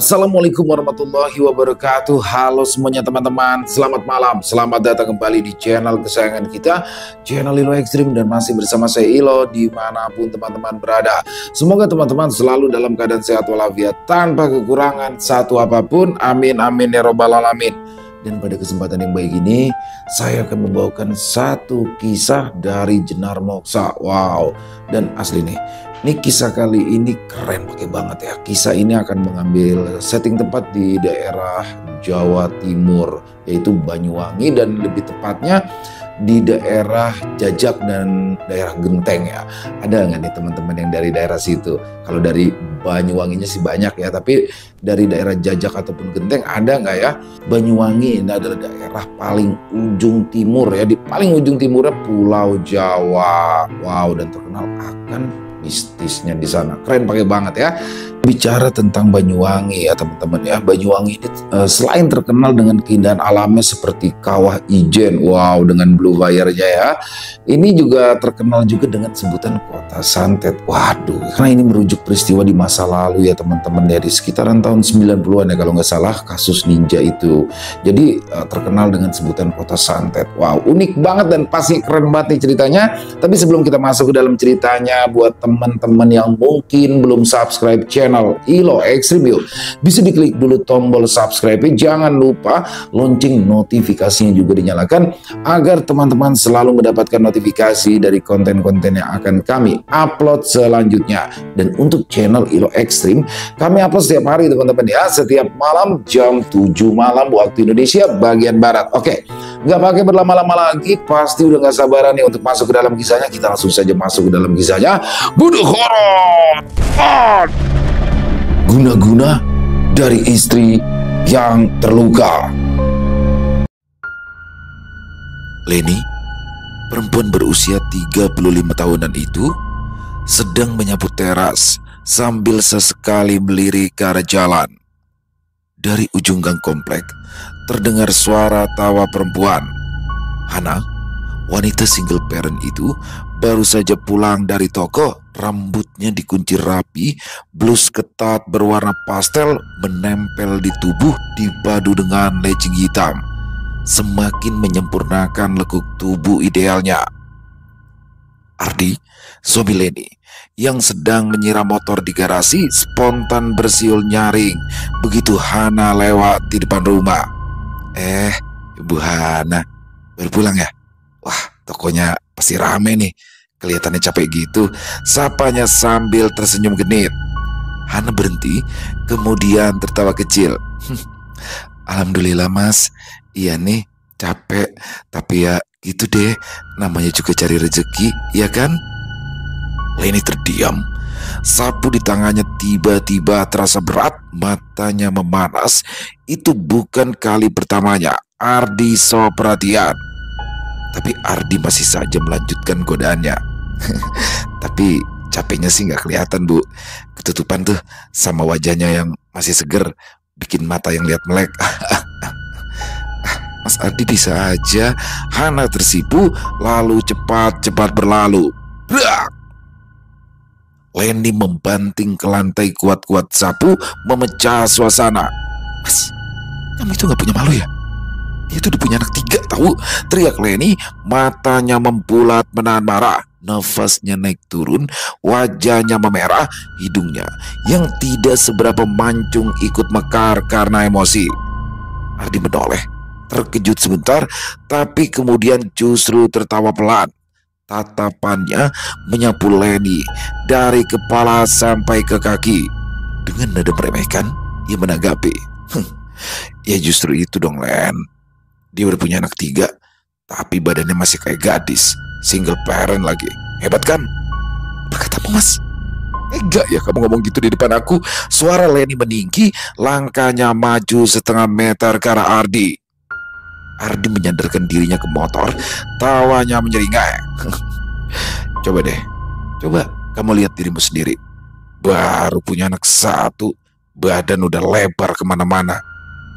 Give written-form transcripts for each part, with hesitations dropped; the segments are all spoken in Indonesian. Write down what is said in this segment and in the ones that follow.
Assalamualaikum warahmatullahi wabarakatuh. Halo semuanya teman-teman, selamat malam, selamat datang kembali di channel kesayangan kita, channel Ilo Ekstrim, dan masih bersama saya Ilo dimanapun teman-teman berada. Semoga teman-teman selalu dalam keadaan sehat walafiat tanpa kekurangan satu apapun, amin amin ya robbal alamin. Dan pada kesempatan yang baik ini saya akan membawakan satu kisah dari Jenar Moksa. Wow, dan asli nih, ini kisah kali ini keren pakai banget ya. Kisah ini akan mengambil setting tempat di daerah Jawa Timur, yaitu Banyuwangi, dan lebih tepatnya di daerah Jajak dan daerah Genteng ya. Ada nggak nih teman-teman yang dari daerah situ? Kalau dari Banyuwanginya sih banyak ya, tapi dari daerah Jajak ataupun Genteng ada nggak ya? Banyuwangi ini adalah daerah paling ujung timur ya, di paling ujung timurnya Pulau Jawa. Wow, dan terkenal akan mistisnya di sana. Keren pakai banget ya. Bicara tentang Banyuwangi ya teman-teman ya, Banyuwangi ini selain terkenal dengan keindahan alamnya seperti Kawah Ijen, wow, dengan blue wire-nya ya, ini juga terkenal juga dengan sebutan kota santet. Waduh, karena ini merujuk peristiwa di masa lalu ya teman-teman, dari sekitaran tahun 90-an ya kalau nggak salah, kasus ninja itu. Jadi terkenal dengan sebutan kota santet. Wow, unik banget dan pasti keren banget nih ceritanya. Tapi sebelum kita masuk ke dalam ceritanya, buat teman-teman yang mungkin belum subscribe channel Ilo Ekstrim, yuk bisa diklik dulu tombol subscribe, jangan lupa lonceng notifikasinya juga dinyalakan agar teman-teman selalu mendapatkan notifikasi dari konten-konten yang akan kami upload selanjutnya. Dan untuk channel Ilo Ekstrim, kami upload setiap hari teman-teman ya, setiap malam jam 7 malam waktu Indonesia bagian Barat. Oke, nggak pakai berlama-lama lagi, pasti udah nggak sabaran nih untuk masuk ke dalam kisahnya. Kita langsung saja masuk ke dalam kisahnya. Bunuh horor guna-guna dari istri yang terluka. Leni, perempuan berusia 35 tahunan itu, sedang menyapu teras sambil sesekali melirik ke arah jalan. Dari ujung gang komplek terdengar suara tawa perempuan. Hana, wanita single parent itu, baru saja pulang dari toko. Rambutnya dikunci rapi, blus ketat berwarna pastel menempel di tubuh dipadu dengan legging hitam, semakin menyempurnakan lekuk tubuh idealnya. Ardi, suami Leni, yang sedang menyiram motor di garasi, spontan bersiul nyaring begitu Hana lewat di depan rumah. Ibu Hana baru pulang ya? Wah, tokonya pasti rame nih. Kelihatannya capek gitu, sapanya sambil tersenyum genit. Hana berhenti, kemudian tertawa kecil. Alhamdulillah mas, iya nih capek, tapi ya gitu deh, namanya juga cari rezeki, ya kan? Leni terdiam, sapu di tangannya tiba-tiba terasa berat, matanya memanas. Itu bukan kali pertamanya Ardi so perhatian. Tapi Ardi masih saja melanjutkan godaannya. Tapi capeknya sih nggak kelihatan bu, ketutupan tuh sama wajahnya yang masih seger, bikin mata yang lihat melek. Mas Ardi bisa aja. Hana tersipu lalu cepat-cepat berlalu. Brak! Leni membanting ke lantai kuat-kuat, sapu memecah suasana. Mas, kamu itu nggak punya malu ya? Itu udah punya anak 3 tahu, teriak Leni, matanya membulat menahan marah. Nafasnya naik turun, wajahnya memerah, hidungnya yang tidak seberapa mancung ikut mekar karena emosi. Ardi menoleh, terkejut sebentar, tapi kemudian justru tertawa pelan. Tatapannya menyapu Leni dari kepala sampai ke kaki. Dengan nada meremehkan, ia menanggapi, ya justru itu dong Len. Dia udah punya anak 3, tapi badannya masih kayak gadis, single parent lagi. Hebat kan? Berkata apa mas? Enggak ya kamu ngomong gitu di depan aku. Suara Leni meninggi, langkahnya maju setengah meter ke arah Ardi. Ardi menyandarkan dirinya ke motor, tawanya menyeringai. Coba deh, coba kamu lihat dirimu sendiri. Baru punya anak 1, badan udah lebar kemana-mana.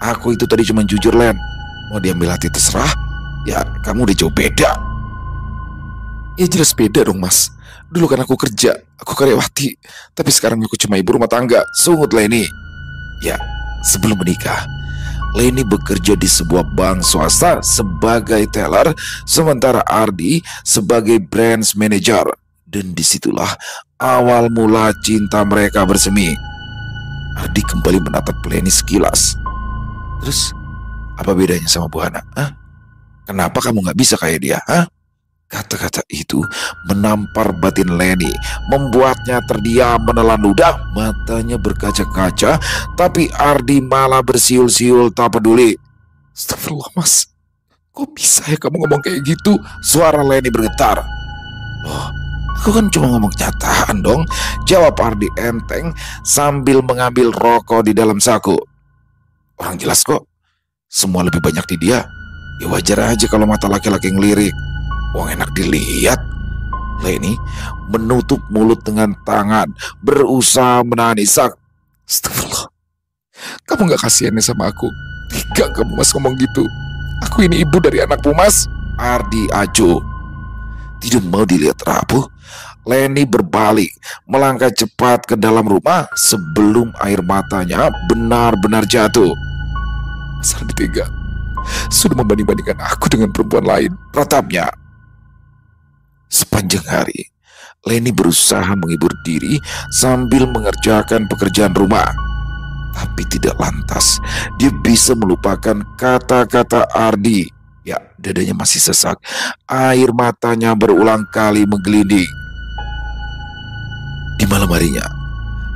Aku itu tadi cuma jujur Len. Mau diambil hati terserah, ya kamu udah jauh beda. Ya jelas beda dong mas. Dulu kan aku kerja, aku karyawati, tapi sekarang aku cuma ibu rumah tangga. Sungut Leni. Ya, Sebelum menikah, Leni bekerja di sebuah bank swasta sebagai teller, sementara Ardi sebagai branch manager. Dan disitulah awal mula cinta mereka bersemi. Ardi kembali menatap Leni sekilas. Terus, apa bedanya sama Bu Hana? Hah? Kenapa kamu gak bisa kayak dia? Hah? Kata-kata itu menampar batin Leni, membuatnya terdiam menelan ludah, matanya berkaca-kaca, tapi Ardi malah bersiul-siul tak peduli. Astagfirullah Mas, kok bisa ya kamu ngomong kayak gitu? Suara Leni bergetar. Loh, aku kan cuma ngomong kenyataan dong, jawab Ardi enteng sambil mengambil rokok di dalam saku. Orang jelas kok, semua lebih banyak di dia. Ya wajar aja kalau mata laki-laki ngelirik. Wong enak dilihat. Leni menutup mulut dengan tangan, berusaha menahan isak. Astagfirullah, kamu gak kasihan sama aku? Tega kamu Mas ngomong gitu. Aku ini ibu dari anakmu Mas. Ardi acuh. Tidak mau dilihat rapuh, Leni berbalik, melangkah cepat ke dalam rumah sebelum air matanya benar-benar jatuh. Mas Ardi tega, sudah membanding-bandingkan aku dengan perempuan lain, ratapnya. Sepanjang hari, Leni berusaha menghibur diri sambil mengerjakan pekerjaan rumah. Tapi tidak lantas dia bisa melupakan kata-kata Ardi. Ya, dadanya masih sesak, air matanya berulang kali menggelinding. Di malam harinya,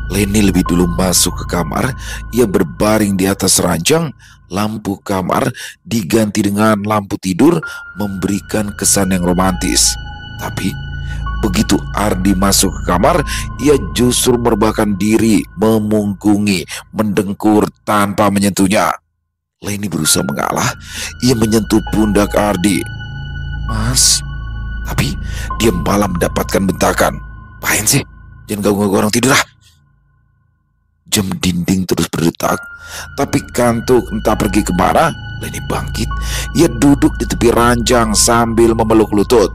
Leni lebih dulu masuk ke kamar. Ia berbaring di atas ranjang. Lampu kamar diganti dengan lampu tidur, memberikan kesan yang romantis. Tapi begitu Ardi masuk ke kamar, ia justru merebahkan diri, memungkungi, mendengkur tanpa menyentuhnya. Leni berusaha mengalah. Ia menyentuh pundak Ardi. Mas, tapi dia malah mendapatkan bentakan. Apain sih? Jangan ganggu orang tidur lah. Jam dinding terus berdetak, tapi kantuk entah pergi kemana. Leni bangkit. Ia duduk di tepi ranjang sambil memeluk lutut.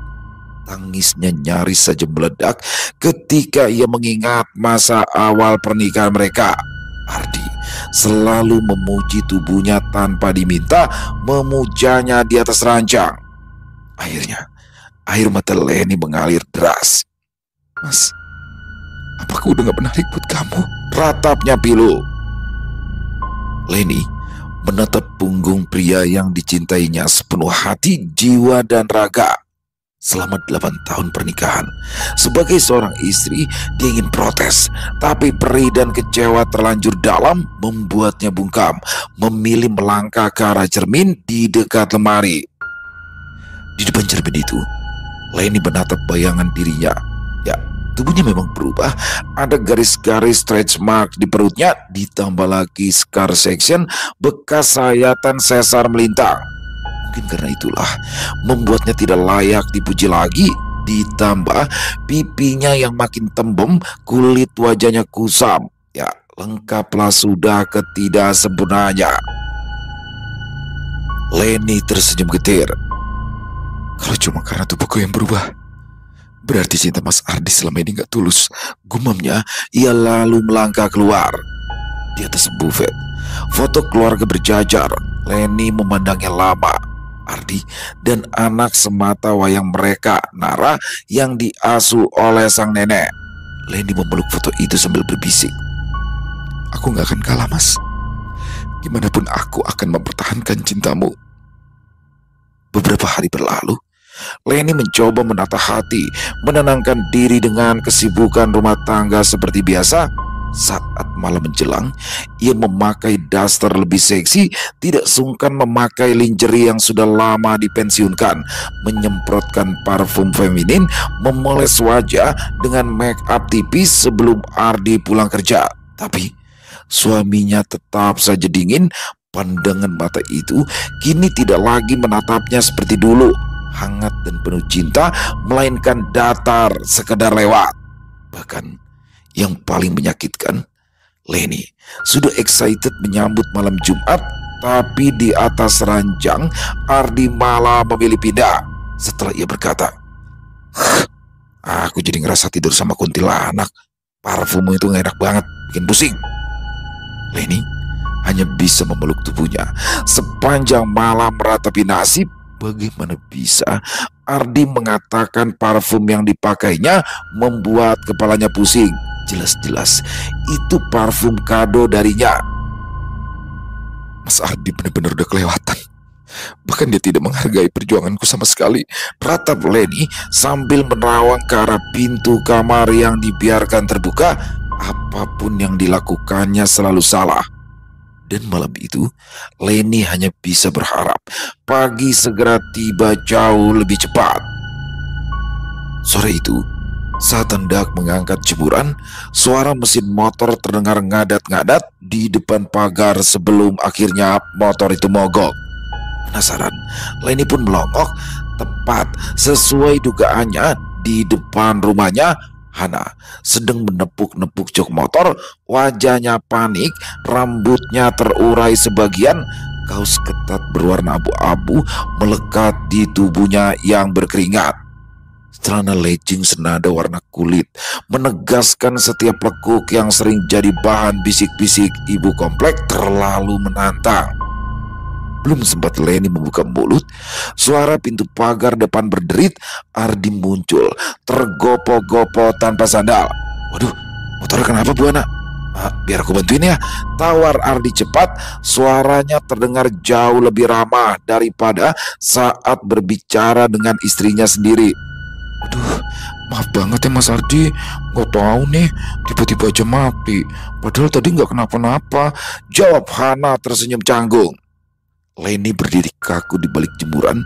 Tangisnya nyaris saja meledak ketika ia mengingat masa awal pernikahan mereka. Ardi selalu memuji tubuhnya tanpa diminta, memujanya di atas ranjang. Akhirnya, air mata Leni mengalir deras. Mas, apa aku udah gak menarik buat kamu? Ratapnya pilu. Leni menatap punggung pria yang dicintainya sepenuh hati, jiwa, dan raga. Selama 8 tahun pernikahan, sebagai seorang istri, dia ingin protes, tapi perih dan kecewa terlanjur dalam membuatnya bungkam, memilih melangkah ke arah cermin di dekat lemari. Di depan cermin itu, Leni menatap bayangan dirinya. Ya, tubuhnya memang berubah. Ada garis-garis stretch mark di perutnya, ditambah lagi scar section, bekas sayatan sesar melintang. Mungkin karena itulah membuatnya tidak layak dipuji lagi. Ditambah pipinya yang makin tembem, kulit wajahnya kusam. Ya, lengkaplah sudah ketidaksempurnaannya. Leni tersenyum getir. Kalau cuma karena tubuhku yang berubah, berarti cinta Mas Ardi selama ini gak tulus. Gumamnya. Ia lalu melangkah keluar. Di atas buffet, foto keluarga berjajar. Leni memandangnya lama. Ardi dan anak semata wayang mereka, Nara, yang diasuh oleh sang nenek. Leni memeluk foto itu sambil berbisik. Aku gak akan kalah, Mas. Gimanapun aku akan mempertahankan cintamu. Beberapa hari berlalu, Leni mencoba menata hati, menenangkan diri dengan kesibukan rumah tangga seperti biasa. Saat malam menjelang, ia memakai daster lebih seksi, tidak sungkan memakai lingerie yang sudah lama dipensiunkan, menyemprotkan parfum feminin, memoles wajah dengan make up tipis sebelum Ardi pulang kerja. Tapi suaminya tetap saja dingin. Pandangan mata itu kini tidak lagi menatapnya seperti dulu, hangat dan penuh cinta, melainkan datar sekedar lewat. Bahkan yang paling menyakitkan, Leni sudah excited menyambut malam Jumat, tapi di atas ranjang Ardi malah memilih pindah. Setelah ia berkata, aku jadi ngerasa tidur sama kuntilanak. Parfummu itu gak enak banget, bikin pusing. Leni hanya bisa memeluk tubuhnya. Sepanjang malam meratapi nasib, bagaimana bisa Ardi mengatakan parfum yang dipakainya membuat kepalanya pusing. Jelas-jelas itu parfum kado darinya. Mas Ardi benar-benar udah kelewatan. Bahkan dia tidak menghargai perjuanganku sama sekali, ratap Leni sambil menerawang ke arah pintu kamar yang dibiarkan terbuka. Apapun yang dilakukannya selalu salah. Dan malam itu, Leni hanya bisa berharap pagi segera tiba jauh lebih cepat. Sore itu, saat hendak mengangkat jemuran, suara mesin motor terdengar ngadat-ngadat di depan pagar sebelum akhirnya motor itu mogok. Penasaran, Leni pun melongok. Tepat sesuai dugaannya, di depan rumahnya Hana sedang menepuk-nepuk jok motor. Wajahnya panik, rambutnya terurai sebagian, kaos ketat berwarna abu-abu melekat di tubuhnya yang berkeringat. Celana legging senada warna kulit menegaskan setiap lekuk yang sering jadi bahan bisik-bisik ibu komplek terlalu menantang. Belum sempat Leni membuka mulut, suara pintu pagar depan berderit. Ardi muncul, tergopoh-gopoh tanpa sandal. Waduh, motornya kenapa Bu Hana? Biar aku bantuin ya, tawar Ardi cepat. Suaranya terdengar jauh lebih ramah daripada saat berbicara dengan istrinya sendiri. Waduh, maaf banget ya Mas Ardi, nggak tahu nih, tiba-tiba aja mati. Padahal tadi nggak kenapa-napa, jawab Hana tersenyum canggung. Leni berdiri kaku di balik jemuran,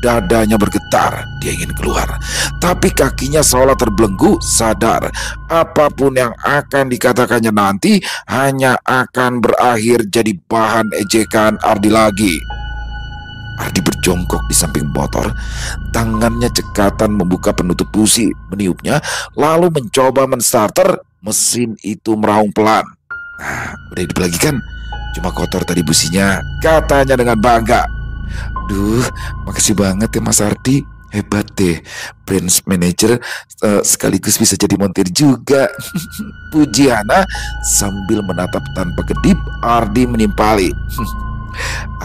dadanya bergetar, dia ingin keluar. Tapi kakinya seolah terbelenggu, sadar apapun yang akan dikatakannya nanti hanya akan berakhir jadi bahan ejekan Ardi lagi. Ardi berjongkok di samping motor, tangannya cekatan membuka penutup busi, meniupnya, lalu mencoba menstarter. Mesin itu meraung pelan. Nah, udah hidup lagi kan? Cuma kotor tadi businya, katanya dengan bangga. Duh, makasih banget ya Mas Ardi. Hebat deh, branch manager sekaligus bisa jadi montir juga. Puji Hana sambil menatap tanpa kedip Ardi menimpali.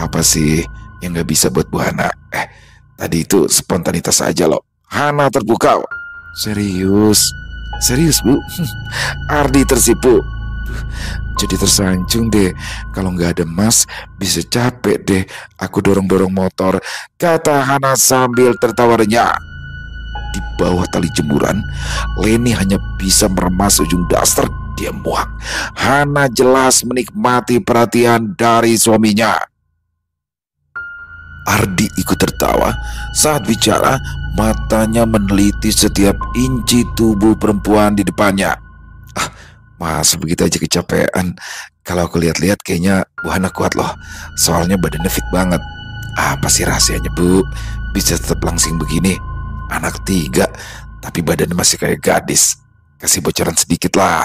Apa sih yang gak bisa buat Bu Hana? Tadi itu spontanitas aja loh. Hana terpukau. Serius Bu? Ardi tersipu. Jadi tersanjung deh, kalau nggak ada Mas bisa capek deh aku dorong-dorong motor, kata Hana sambil tertawa renyah. Di bawah tali jemuran, Leni hanya bisa meremas ujung daster. Dia muak. Hana jelas menikmati perhatian dari suaminya. Ardi ikut tertawa saat bicara, matanya meneliti setiap inci tubuh perempuan di depannya. Mas, begitu aja kecapean. Kalau aku lihat-lihat kayaknya Bu Hana kuat loh. Soalnya badannya fit banget. Apa sih rahasianya Bu? Bisa tetap langsing begini. Anak 3, tapi badannya masih kayak gadis. Kasih bocoran sedikit lah.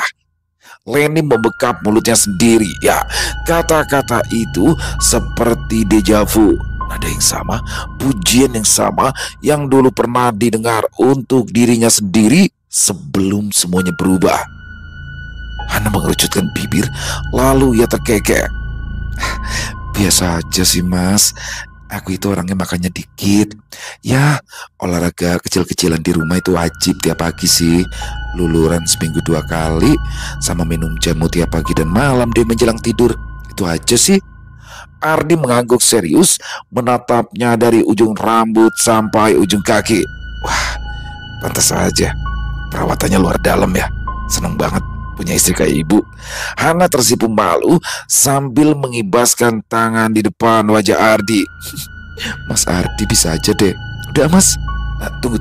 Leni membekap mulutnya sendiri. Ya, kata-kata itu seperti deja vu. Nada yang sama, pujian yang sama yang dulu pernah didengar untuk dirinya sendiri sebelum semuanya berubah. Hana mengerucutkan bibir, lalu ia terkekeh. Biasa aja sih Mas, aku itu orangnya makannya dikit. Ya, olahraga kecil-kecilan di rumah itu wajib tiap pagi sih. Luluran seminggu 2 kali, sama minum jamu tiap pagi dan malam deh menjelang tidur. Itu aja sih. Ardi mengangguk serius, menatapnya dari ujung rambut sampai ujung kaki. Wah, pantas aja, perawatannya luar dalam ya. Seneng banget punya istri kayak ibu. Hana tersipu malu sambil mengibaskan tangan di depan wajah Ardi. Mas Ardi bisa aja deh. Udah Mas. Tunggu.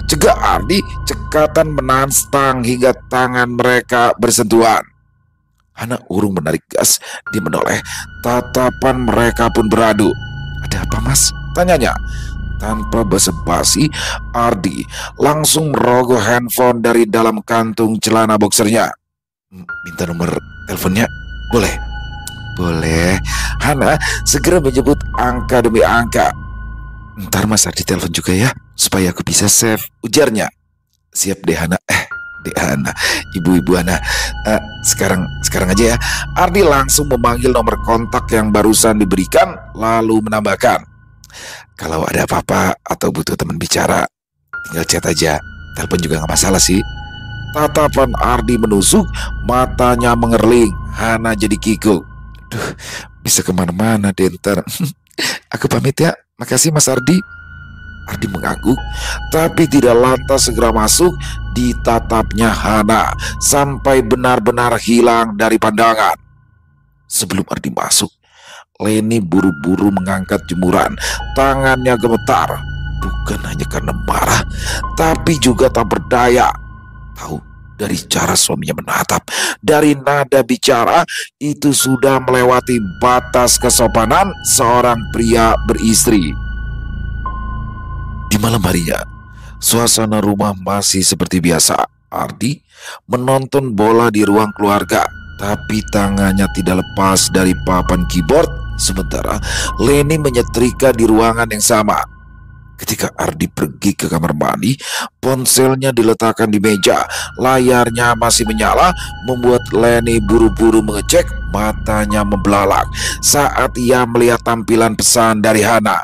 Cegah Ardi cekatan menahan stang hingga tangan mereka bersentuhan. Hana urung menarik gas. Dia menoleh. Tatapan mereka pun beradu. Ada apa Mas? Tanyanya. Tanpa basa-basi, Ardi langsung merogoh handphone dari dalam kantung celana boxernya. Minta nomor teleponnya, boleh? Boleh. Hana segera menyebut angka demi angka. Ntar Mas Ardi telepon juga ya, supaya aku bisa save, ujarnya. Siap deh Hana. Adik Hana, ibu-ibu Hana. Sekarang aja ya. Ardi langsung memanggil nomor kontak yang barusan diberikan, lalu menambahkan, kalau ada apa-apa atau butuh teman bicara, tinggal chat aja. Telepon juga nggak masalah sih. Tatapan Ardi menusuk, matanya mengerling. Hana jadi kikuk. Duh, bisa kemana-mana deh ntar. Aku pamit ya. Makasih Mas Ardi. Ardi mengangguk, tapi tidak lantas segera masuk di tatapnya Hana sampai benar-benar hilang dari pandangan. Sebelum Ardi masuk, Leni buru-buru mengangkat jemuran. Tangannya gemetar, bukan hanya karena marah, tapi juga tak berdaya. Tahu, dari cara suaminya menatap, dari nada bicara, itu sudah melewati batas kesopanan seorang pria beristri. Di malam harinya, suasana rumah masih seperti biasa. Ardi menonton bola di ruang keluarga, tapi tangannya tidak lepas dari papan keyboard. Sementara Leni menyetrika di ruangan yang sama. Ketika Ardi pergi ke kamar mandi, ponselnya diletakkan di meja. Layarnya masih menyala, membuat Leni buru-buru mengecek. Matanya membelalak saat ia melihat tampilan pesan dari Hana.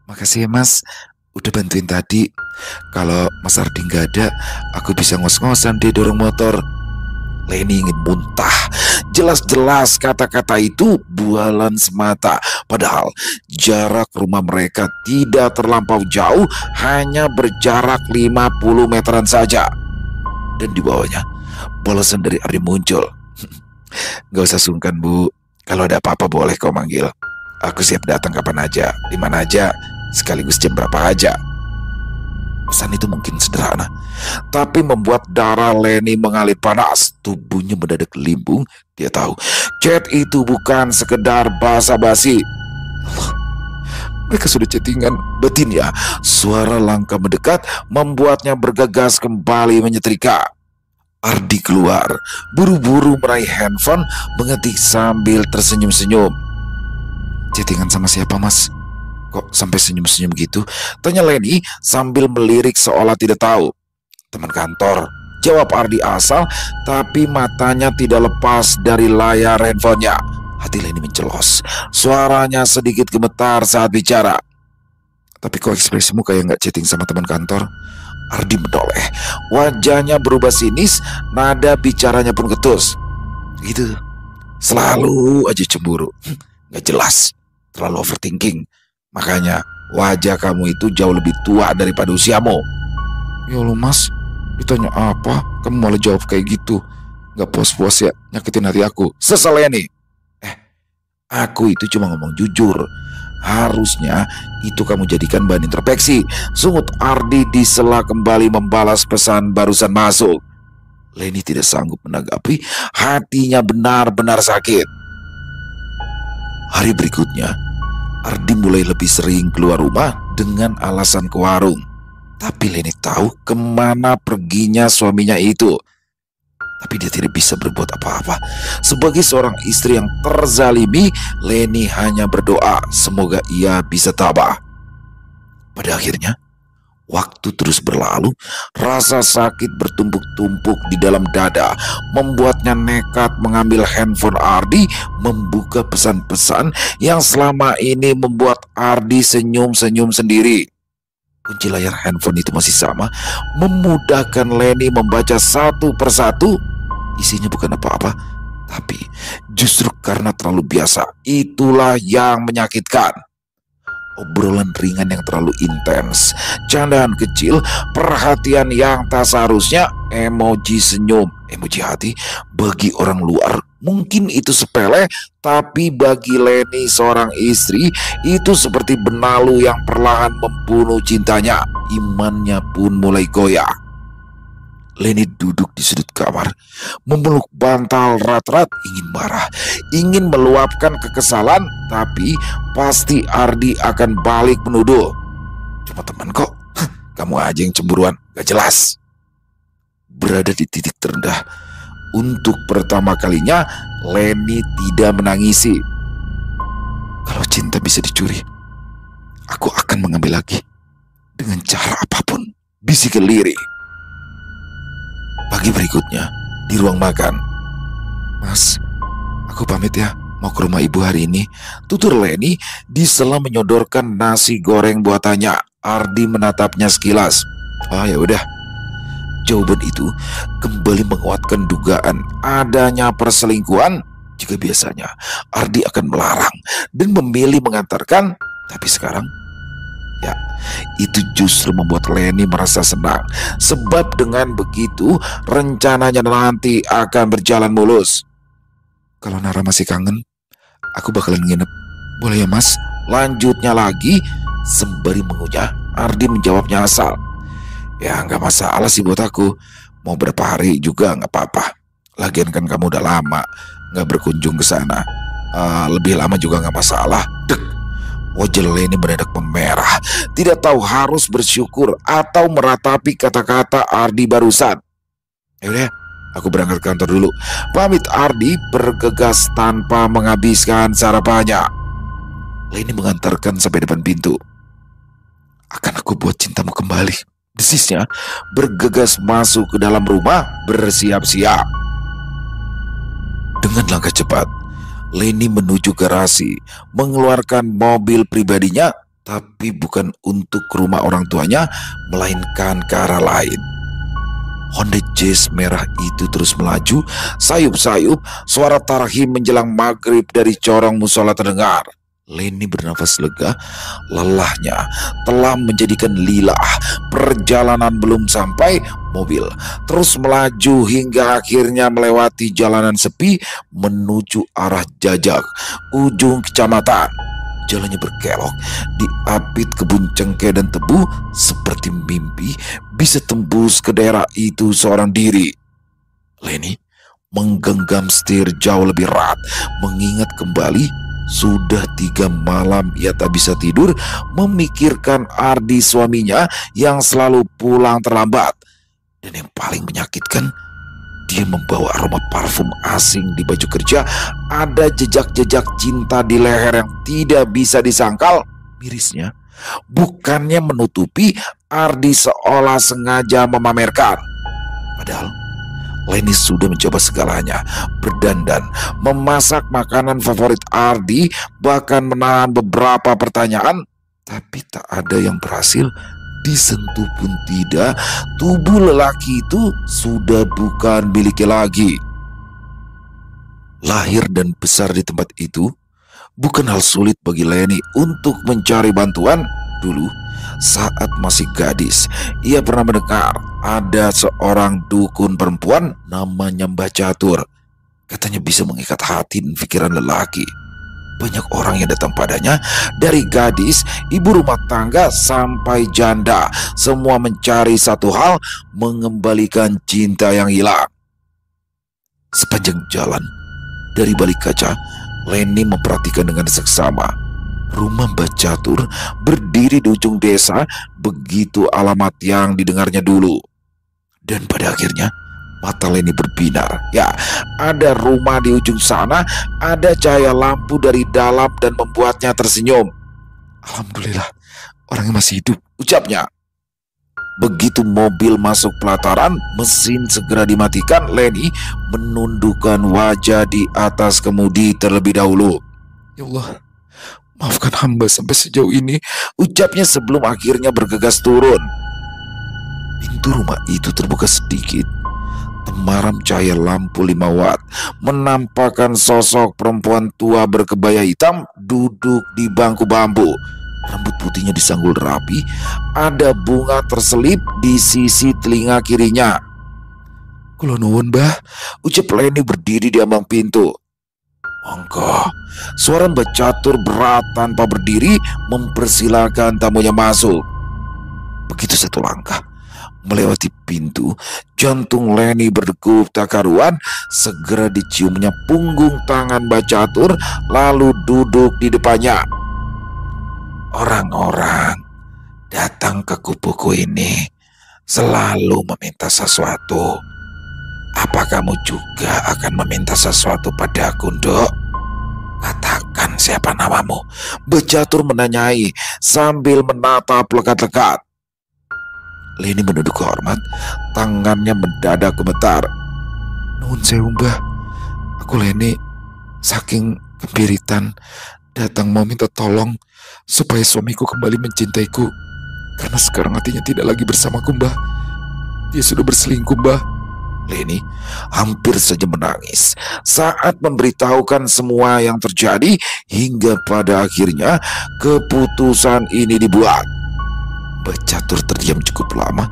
Makasih ya Mas, udah bantuin tadi. Kalau Mas Ardi nggak ada, aku bisa ngos-ngosan deh dorong motor. Leni ingin muntah. Jelas-jelas kata-kata itu bualan semata. Padahal jarak rumah mereka tidak terlampau jauh, hanya berjarak 50 meteran saja. Dan di bawahnya, balasan dari Ardi muncul. Gak usah sungkan Bu, kalau ada apa-apa boleh kau manggil. Aku siap datang kapan aja, di mana aja, sekaligus jam berapa aja. Pesan itu mungkin sederhana, tapi membuat darah Leni mengalir panas. Tubuhnya mendadak limbung. Dia tahu chat itu bukan sekedar basa-basi. Mereka sudah chattingan. Betin ya. Suara langkah mendekat membuatnya bergegas kembali menyetrika. Ardi keluar, buru-buru meraih handphone, mengetik sambil tersenyum-senyum. Chattingan sama siapa Mas? Kok sampai senyum-senyum gitu? Tanya Leni sambil melirik seolah tidak tahu. Teman kantor, jawab Ardi asal, tapi matanya tidak lepas dari layar handphonenya. Hati Leni mencelos. Suaranya sedikit gemetar saat bicara. Tapi kok ekspresimu kayak nggak chatting sama teman kantor? Ardi menoleh. Wajahnya berubah sinis, nada bicaranya pun ketus. Gitu. Selalu aja cemburu. Nggak jelas. Terlalu overthinking. Makanya wajah kamu itu jauh lebih tua daripada usiamu. Ya Allah Mas, ditanya apa? Kamu malah jawab kayak gitu. Gak puas-puas ya nyakitin hati aku. Sesal ya nih. Aku itu cuma ngomong jujur. Harusnya itu kamu jadikan bahan introspeksi. Sungut Ardi di sela kembali membalas pesan barusan masuk. Leni tidak sanggup menanggapi. Hatinya benar-benar sakit. Hari berikutnya, Ardi mulai lebih sering keluar rumah dengan alasan ke warung. Tapi Leni tahu kemana perginya suaminya itu. Tapi dia tidak bisa berbuat apa-apa. Sebagai seorang istri yang terzalimi, Leni hanya berdoa semoga ia bisa tabah. Pada akhirnya, waktu terus berlalu. Rasa sakit bertumpuk-tumpuk di dalam dada membuatnya nekat mengambil handphone Ardi, membuka pesan-pesan yang selama ini membuat Ardi senyum-senyum sendiri. Kunci layar handphone itu masih sama, memudahkan Leni membaca satu persatu. Isinya bukan apa-apa, tapi justru karena terlalu biasa, itulah yang menyakitkan. Obrolan ringan yang terlalu intens, candaan kecil, perhatian yang tak seharusnya, emoji senyum, emoji hati. Bagi orang luar mungkin itu sepele, tapi bagi Leni seorang istri itu seperti benalu yang perlahan membunuh cintanya. Imannya pun mulai goyah. Leni duduk di sudut kamar, memeluk bantal rat-rat, ingin marah, ingin meluapkan kekesalan, tapi pasti Ardi akan balik menuduh. Cuma teman kok, kamu aja yang cemburuan, gak jelas. Berada di titik terendah, untuk pertama kalinya Leni tidak menangisi. Kalau cinta bisa dicuri, aku akan mengambil lagi dengan cara apapun, bisik lirik. Pagi berikutnya, di ruang makan. Mas, aku pamit ya, mau ke rumah ibu hari ini, tutur Leni di sela menyodorkan nasi goreng buatannya. Ardi menatapnya sekilas. Ah, ya udah. Jawaban itu kembali menguatkan dugaan adanya perselingkuhan. Jika biasanya Ardi akan melarang dan memilih mengantarkan, tapi sekarang, ya, itu justru membuat Leni merasa senang. Sebab dengan begitu rencananya nanti akan berjalan mulus. Kalau Nara masih kangen, aku bakalan nginep. Boleh ya mas? Lanjutnya lagi, sembari mengunyah, Ardi menjawabnya asal. Ya nggak masalah sih buat aku. Mau berapa hari juga nggak apa-apa. Lagian kan kamu udah lama nggak berkunjung ke sana. Lebih lama juga nggak masalah. Dek. Wajah Leni mendadak memerah. Tidak tahu harus bersyukur atau meratapi kata-kata Ardi barusan. Yaudah, aku berangkat kantor dulu. Pamit. Ardi bergegas tanpa menghabiskan sarapannya. Leni mengantarkan sampai depan pintu. Akan aku buat cintamu kembali, desisnya bergegas masuk ke dalam rumah bersiap-siap. Dengan langkah cepat, Leni menuju garasi, mengeluarkan mobil pribadinya, tapi bukan untuk ke rumah orang tuanya, melainkan ke arah lain. Honda Jazz merah itu terus melaju, sayup-sayup, suara tarhim menjelang maghrib dari corong musola terdengar. Leni bernafas lega, lelahnya telah menjadikan lilah. Perjalanan belum sampai, mobil terus melaju hingga akhirnya melewati jalanan sepi menuju arah Jajak, ujung kecamatan. Jalannya berkelok, diapit kebun cengkeh dan tebu. Seperti mimpi bisa tembus ke daerah itu seorang diri. Leni menggenggam setir jauh lebih erat, mengingat kembali sudah 3 malam ia tak bisa tidur, memikirkan Ardi suaminya yang selalu pulang terlambat. Dan yang paling menyakitkan, dia membawa aroma parfum asing di baju kerja. Ada jejak-jejak cinta di leher yang tidak bisa disangkal. Mirisnya, bukannya menutupi, Ardi seolah sengaja memamerkan. Padahal Leni sudah mencoba segalanya, berdandan, memasak makanan favorit Ardi, bahkan menahan beberapa pertanyaan, tapi tak ada yang berhasil. Disentuh pun tidak. Tubuh lelaki itu sudah bukan miliknya lagi. Lahir dan besar di tempat itu bukan hal sulit bagi Leni untuk mencari bantuan. Dulu, saat masih gadis, ia pernah mendengar ada seorang dukun perempuan namanya Mbah Catur. Katanya bisa mengikat hati dan pikiran lelaki. Banyak orang yang datang padanya, dari gadis, ibu rumah tangga, sampai janda. Semua mencari satu hal, mengembalikan cinta yang hilang. Sepanjang jalan, dari balik kaca, Leni memperhatikan dengan seksama. Rumah Mbah Catur berdiri di ujung desa, begitu alamat yang didengarnya dulu. Dan pada akhirnya mata Leni berbinar. Ya, ada rumah di ujung sana, ada cahaya lampu dari dalam dan membuatnya tersenyum. Alhamdulillah, orangnya masih hidup, ucapnya. Begitu mobil masuk pelataran, mesin segera dimatikan. Leni menundukkan wajah di atas kemudi terlebih dahulu. Ya Allah, maafkan hamba sampai sejauh ini, ucapnya sebelum akhirnya bergegas turun. Pintu rumah itu terbuka sedikit. Temaram cahaya lampu 5 watt menampakkan sosok perempuan tua berkebaya hitam duduk di bangku bambu. Rambut putihnya disanggul rapi, ada bunga terselip di sisi telinga kirinya. Kula nuwun, Mbah, ucap Leni berdiri di ambang pintu. Monggo. Suara Mbah Catur berat tanpa berdiri mempersilahkan tamunya masuk. Begitu satu langkah melewati pintu, jantung Leni berdegup tak karuan. Segera diciumnya punggung tangan Mbah Catur, lalu duduk di depannya. Orang-orang datang ke kubuku ini selalu meminta sesuatu. Apa kamu juga akan meminta sesuatu padaku, Nduk? Katakan siapa namamu? Mbah Catur menanyai sambil menatap lekat-lekat. Leni menunduk hormat, tangannya mendadak gemetar. Nuhun sewu mbah, aku Leni saking kebiritan datang mau minta tolong supaya suamiku kembali mencintaiku. Karena sekarang hatinya tidak lagi bersamaku mbah. Dia sudah berselingkuh mbah. Leni hampir saja menangis saat memberitahukan semua yang terjadi hingga pada akhirnya keputusan ini dibuat. Mbah Catur terdiam cukup lama,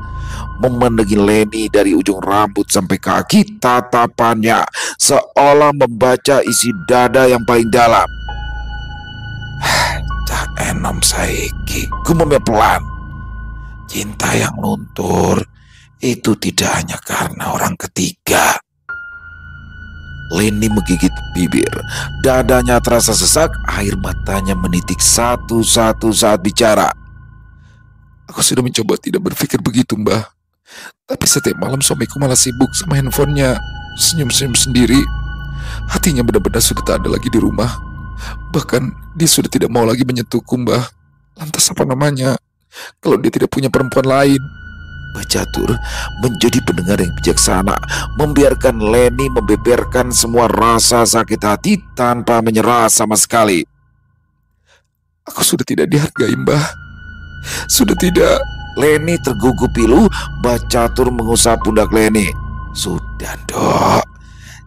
memandangi Leni dari ujung rambut sampai kaki. Tatapannya seolah membaca isi dada yang paling dalam. Cak enom saiki, gumamnya pelan. Cinta yang luntur itu tidak hanya karena orang ketiga. Leni menggigit bibir, dadanya terasa sesak, air matanya menitik satu-satu saat bicara. Aku sudah mencoba tidak berpikir begitu mbah, tapi setiap malam suamiku malah sibuk sama handphonenya, senyum-senyum sendiri. Hatinya benar-benar sudah tak ada lagi di rumah. Bahkan dia sudah tidak mau lagi menyentuhku mbah. Lantas apa namanya kalau dia tidak punya perempuan lain? Mbah Catur menjadi pendengar yang bijaksana, membiarkan Leni membeberkan semua rasa sakit hati tanpa menyerah sama sekali. Aku sudah tidak dihargai mbah. Sudah tidak. Leni tergugup pilu. Mbah Catur mengusap pundak Leni. Sudah dok,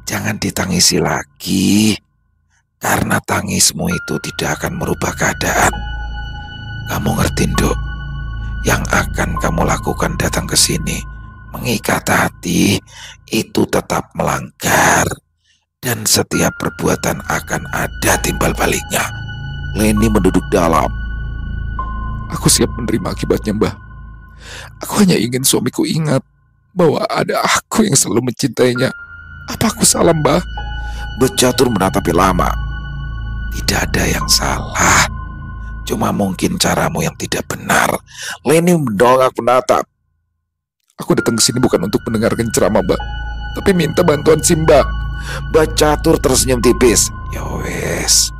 jangan ditangisi lagi. Karena tangismu itu tidak akan merubah keadaan. Kamu ngerti dok, yang akan kamu lakukan datang ke sini mengikat hati itu tetap melanggar, dan setiap perbuatan akan ada timbal baliknya. Leni menduduk dalam. Aku siap menerima akibatnya mbah. Aku hanya ingin suamiku ingat bahwa ada aku yang selalu mencintainya. Apa aku salah mbah? Mbah Catur menatapi lama. Tidak ada yang salah, cuma mungkin caramu yang tidak benar. Leni mendongak menatap. Aku datang ke sini bukan untuk mendengarkan ceramah mbak, tapi minta bantuan si mbak. Mbah Catur tersenyum tipis. Ya wes,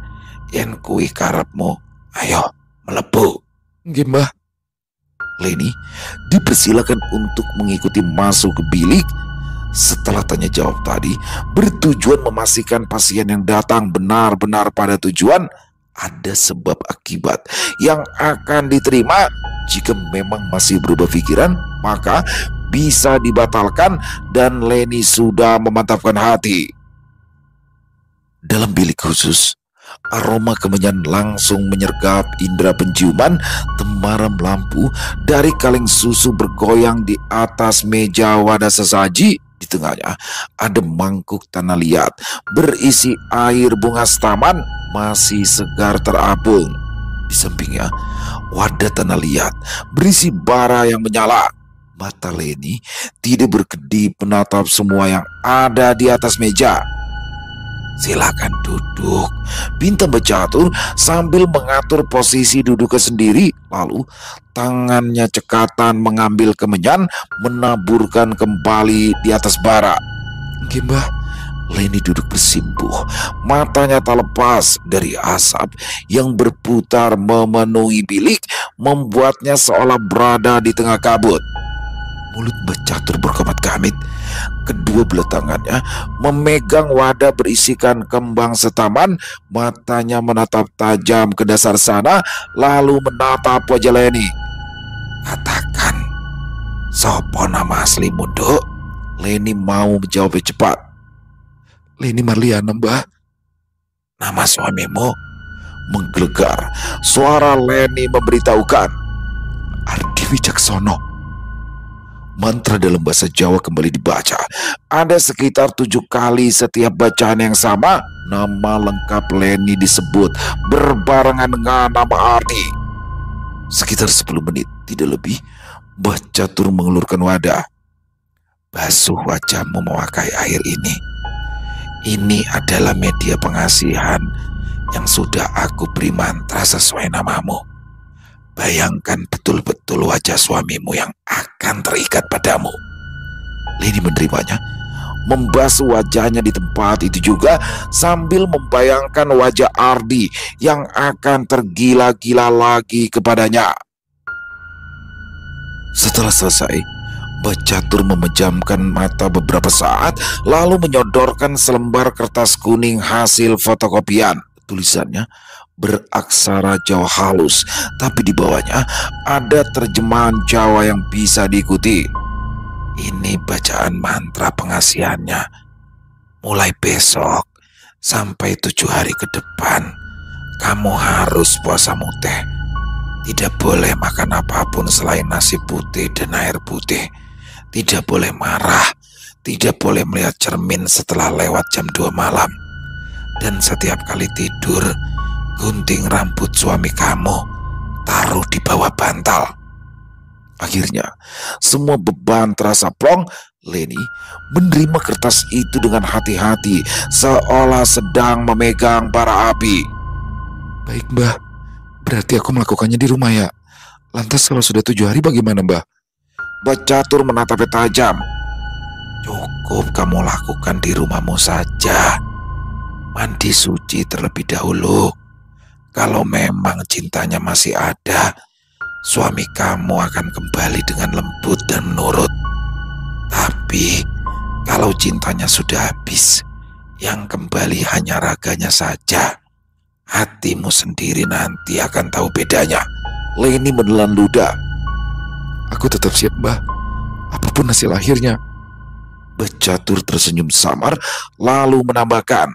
yen kui karepmu, ayo melebu. Nggih mbah. Leni dipersilakan untuk mengikuti masuk ke bilik. Setelah tanya jawab tadi bertujuan memastikan pasien yang datang benar-benar pada tujuan, ada sebab akibat yang akan diterima. Jika memang masih berubah pikiran, maka bisa dibatalkan, dan Leni sudah memantapkan hati. Dalam bilik khusus, aroma kemenyan langsung menyergap indera penciuman. Temaram lampu dari kaleng susu bergoyang di atas meja wadah sesaji. Di tengahnya ada mangkuk tanah liat berisi air bunga setaman masih segar terapung. Di sampingnya wadah tanah liat berisi bara yang menyala. Mata Leni tidak berkedip menatap semua yang ada di atas meja. Silakan duduk, pinta Mbah Catur sambil mengatur posisi duduknya sendiri. Lalu tangannya cekatan mengambil kemenyan, menaburkan kembali di atas bara. Nggih mbah. Leni duduk bersimpuh, matanya tak lepas dari asap yang berputar memenuhi bilik, membuatnya seolah berada di tengah kabut. Mulut Mbah Catur berkemat-kamit. Kedua belah tangannya memegang wadah berisikan kembang setaman. Matanya menatap tajam ke dasar sana, lalu menatap wajah Leni. Katakan, sopo nama aslimu dok? Leni mau menjawabnya cepat. Leni Marliana mbah. Nama suamimu? Menggelegar. Suara Leni memberitahukan. Ardi Wicaksono. Mantra dalam bahasa Jawa kembali dibaca. Ada sekitar 7 kali setiap bacaan yang sama. Nama lengkap Leni disebut berbarengan dengan nama Ardi. Sekitar 10 menit, tidak lebih, Mbah Catur mengelurkan wadah. Basuh wajahmu memakai air ini. Ini adalah media pengasihan yang sudah aku beri mantra sesuai namamu. Bayangkan betul-betul wajah suamimu yang akan terikat padamu. Leni menerimanya, membasuh wajahnya di tempat itu juga sambil membayangkan wajah Ardi yang akan tergila-gila lagi kepadanya. Setelah selesai, Mbak Catur memejamkan mata beberapa saat, lalu menyodorkan selembar kertas kuning hasil fotokopian. Tulisannya beraksara Jawa halus, tapi di bawahnya ada terjemahan Jawa yang bisa diikuti. Ini bacaan mantra pengasihannya. Mulai besok sampai 7 hari ke depan, kamu harus puasa muteh. Tidak boleh makan apapun selain nasi putih dan air putih. Tidak boleh marah. Tidak boleh melihat cermin setelah lewat jam 2 malam. Dan setiap kali tidur, gunting rambut suami kamu taruh di bawah bantal. Akhirnya, semua beban terasa plong. Leni menerima kertas itu dengan hati-hati, seolah sedang memegang bara api. Baik, Mbah. Berarti aku melakukannya di rumah ya. Lantas kalau sudah 7 hari bagaimana, Mbah? Mbak Catur menatapnya tajam. Cukup kamu lakukan di rumahmu saja. Mandi suci terlebih dahulu. Kalau memang cintanya masih ada, suami kamu akan kembali dengan lembut dan menurut. Tapi kalau cintanya sudah habis, yang kembali hanya raganya saja. Hatimu sendiri nanti akan tahu bedanya. Leni menelan ludah. Aku tetap siap, Mbah. Apapun hasil akhirnya. Mbah Catur tersenyum samar, lalu menambahkan,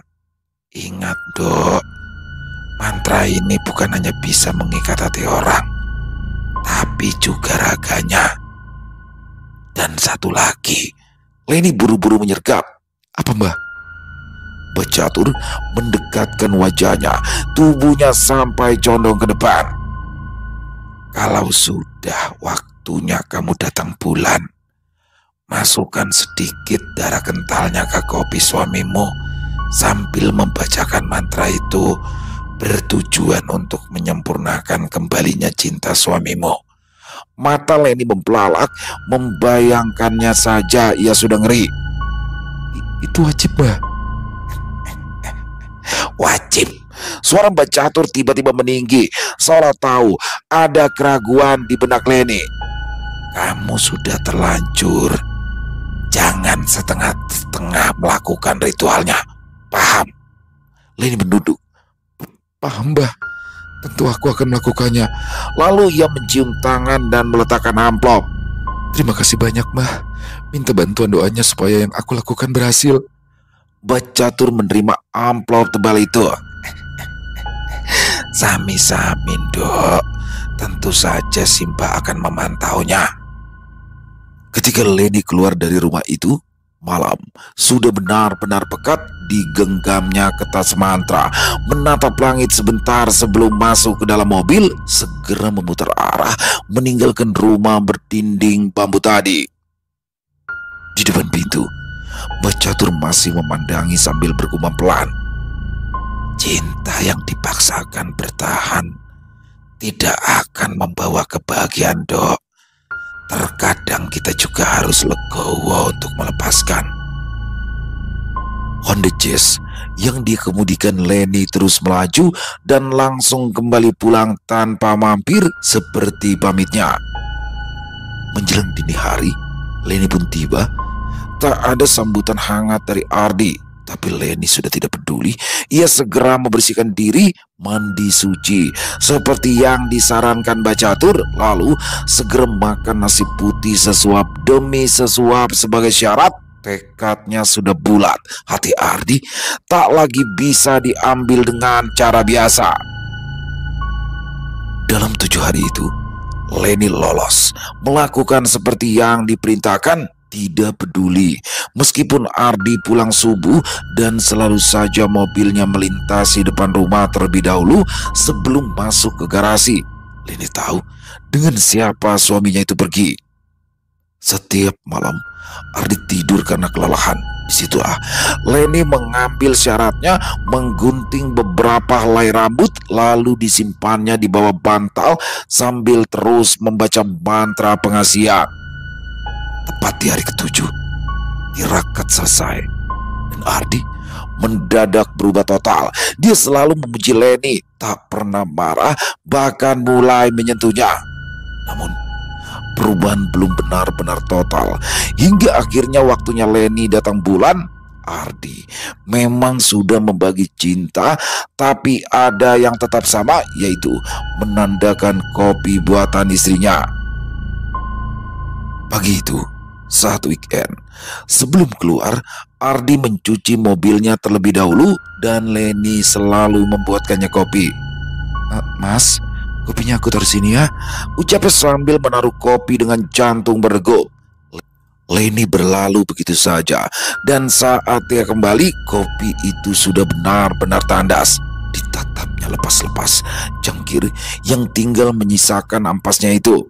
ingat, Dok, mantra ini bukan hanya bisa mengikat hati orang, tapi juga raganya. Dan satu lagi. Leni buru-buru menyergap. Apa, Mbah? Mbah Catur mendekatkan wajahnya, tubuhnya sampai condong ke depan. Kalau sudah waktunya kamu datang bulan, masukkan sedikit darah kentalnya ke kopi suamimu sambil membacakan mantra itu, bertujuan untuk menyempurnakan kembalinya cinta suamimu. Mata Leni membelalak, membayangkannya saja ia sudah ngeri. Itu wajib, Mbah? Wajib. Suara Mbak Catur tiba-tiba meninggi, seolah tahu ada keraguan di benak Leni. Kamu sudah terlanjur. Jangan setengah-setengah melakukan ritualnya. Paham? Leni menunduk. Paham, Mbah. Tentu aku akan melakukannya. Lalu ia mencium tangan dan meletakkan amplop. Terima kasih banyak, Mbah. Minta bantuan doanya supaya yang aku lakukan berhasil. Mbak Catur menerima amplop tebal itu. Sami-sami, Dok. Tentu saja Simba akan memantaunya. Ketika Leni keluar dari rumah itu, malam sudah benar-benar pekat. Digenggamnya kertas mantra, menatap langit sebentar sebelum masuk ke dalam mobil, segera memutar arah meninggalkan rumah berdinding bambu tadi. Di depan pintu, Mbak Catur masih memandangi sambil bergumam pelan. Cinta yang dipaksakan bertahan tidak akan membawa kebahagiaan, Dok. Terkadang kita juga harus legowo untuk melepaskan. Honda Jazz yang dikemudikan Leni terus melaju dan langsung kembali pulang tanpa mampir seperti pamitnya. Menjelang dini hari, Leni pun tiba. Tak ada sambutan hangat dari Ardi, tapi Leni sudah tidak peduli. Ia segera membersihkan diri, mandi suci seperti yang disarankan Mbak Catur, lalu segera makan nasi putih sesuap demi sesuap sebagai syarat. Tekadnya sudah bulat. Hati Ardi tak lagi bisa diambil dengan cara biasa. Dalam 7 hari itu, Leni lolos melakukan seperti yang diperintahkan. Tidak peduli meskipun Ardi pulang subuh dan selalu saja mobilnya melintasi depan rumah terlebih dahulu sebelum masuk ke garasi. Leni tahu dengan siapa suaminya itu pergi. Setiap malam Ardi tidur karena kelelahan. Disitulah Leni mengambil syaratnya, menggunting beberapa helai rambut lalu disimpannya di bawah bantal sambil terus membaca mantra pengasihan. Tepat di hari ke-7, tirakat selesai dan Ardi mendadak berubah total. Dia selalu memuji Leni, tak pernah marah, bahkan mulai menyentuhnya. Namun perubahan belum benar-benar total. Hingga akhirnya waktunya Leni datang bulan, Ardi memang sudah membagi cinta, tapi ada yang tetap sama, yaitu menandakan kopi buatan istrinya. Pagi itu, saat weekend, sebelum keluar, Ardi mencuci mobilnya terlebih dahulu dan Leni selalu membuatkannya kopi. Mas, kopinya aku taruh sini ya, ucapnya sambil menaruh kopi dengan jantung berdegup. Leni berlalu begitu saja, dan saat dia kembali, kopi itu sudah benar-benar tandas. Ditatapnya lepas-lepas, cangkir yang tinggal menyisakan ampasnya itu.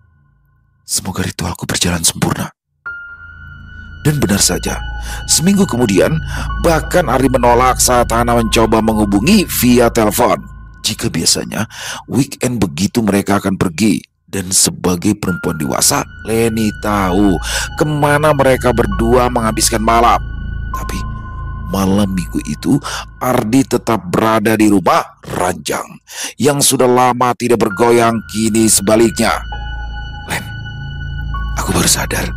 Semoga ritualku berjalan sempurna. Dan benar saja, seminggu kemudian, bahkan Ardi menolak saat Hana mencoba menghubungi via telepon. Jika biasanya, weekend begitu mereka akan pergi. Dan sebagai perempuan dewasa, Leni tahu kemana mereka berdua menghabiskan malam. Tapi malam minggu itu, Ardi tetap berada di rumah ranjang yang sudah lama tidak bergoyang. Kini sebaliknya. Len, aku baru sadar,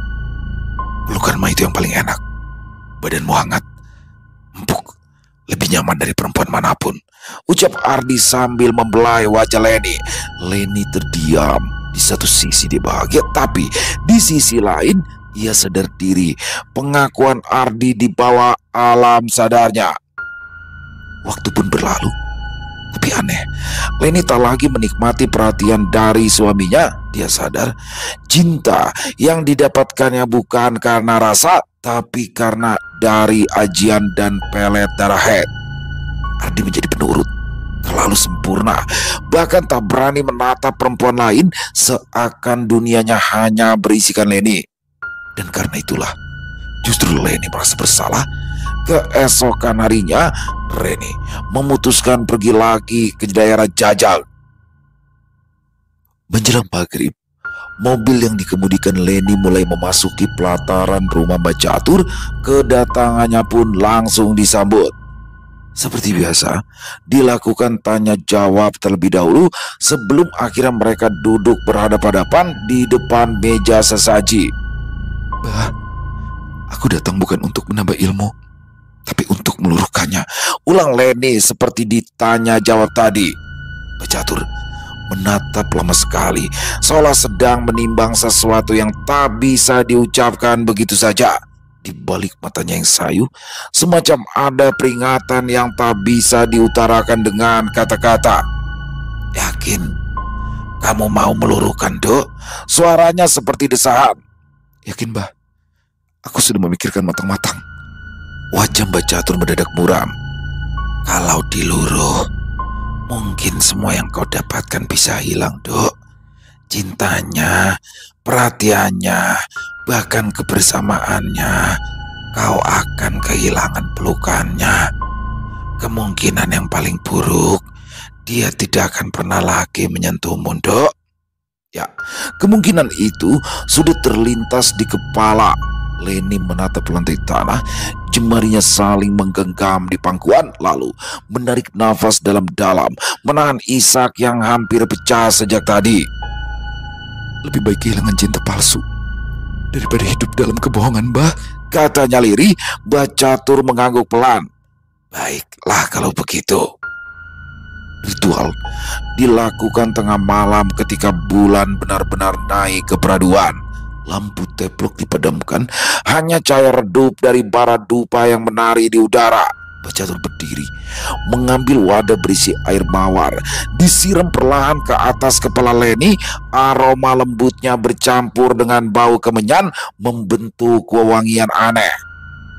pelukanmu itu yang paling enak. Badanmu hangat, empuk, lebih nyaman dari perempuan manapun, ucap Ardi sambil membelai wajah Leni. Leni terdiam. Di satu sisi dia bahagia, tapi di sisi lain ia sadar diri pengakuan Ardi di bawah alam sadarnya. Waktu pun berlalu, tapi aneh, Leni tak lagi menikmati perhatian dari suaminya. Dia sadar cinta yang didapatkannya bukan karena rasa, tapi karena dari ajian dan pelet darah head. Ardi menjadi penurut, terlalu sempurna, bahkan tak berani menatap perempuan lain, seakan dunianya hanya berisikan Leni. Dan karena itulah, justru Leni merasa bersalah. Keesokan harinya, Reni memutuskan pergi lagi ke daerah Jajal. Menjelang maghrib, mobil yang dikemudikan Leni mulai memasuki pelataran rumah Mbak Catur. Kedatangannya pun langsung disambut. Seperti biasa, dilakukan tanya jawab terlebih dahulu sebelum akhirnya mereka duduk berhadapan-hadapan di depan meja sesaji. Bah, aku datang bukan untuk menambah ilmu, tapi untuk meluruhkannya, ulang Leni seperti ditanya jawab tadi. Mbak Catur menatap lama sekali, seolah sedang menimbang sesuatu yang tak bisa diucapkan begitu saja. Di balik matanya yang sayu, semacam ada peringatan yang tak bisa diutarakan dengan kata-kata. Yakin kamu mau meluruhkan, Dok? Suaranya seperti desahan. Yakin, Mbah. Aku sudah memikirkan matang-matang. Wajah Mbak Catur mendadak muram. Kalau diluruh, mungkin semua yang kau dapatkan bisa hilang, Dok. Cintanya, perhatiannya, bahkan kebersamaannya. Kau akan kehilangan pelukannya. Kemungkinan yang paling buruk, dia tidak akan pernah lagi menyentuhmu, Dok. Ya, kemungkinan itu sudah terlintas di kepala. Leni menatap lantai tanah, jemarinya saling menggenggam di pangkuan, lalu menarik nafas dalam-dalam, menahan isak yang hampir pecah sejak tadi. Lebih baik kehilangan cinta palsu daripada hidup dalam kebohongan, Mbah, katanya lirih. Mbak Catur mengangguk pelan. Baiklah kalau begitu. Ritual dilakukan tengah malam ketika bulan benar-benar naik ke peraduan. Lampu teplok dipadamkan, hanya cahaya redup dari bara dupa yang menari di udara. Mbak Catur berdiri, mengambil wadah berisi air mawar, disiram perlahan ke atas kepala Leni. Aroma lembutnya bercampur dengan bau kemenyan membentuk wewangian aneh.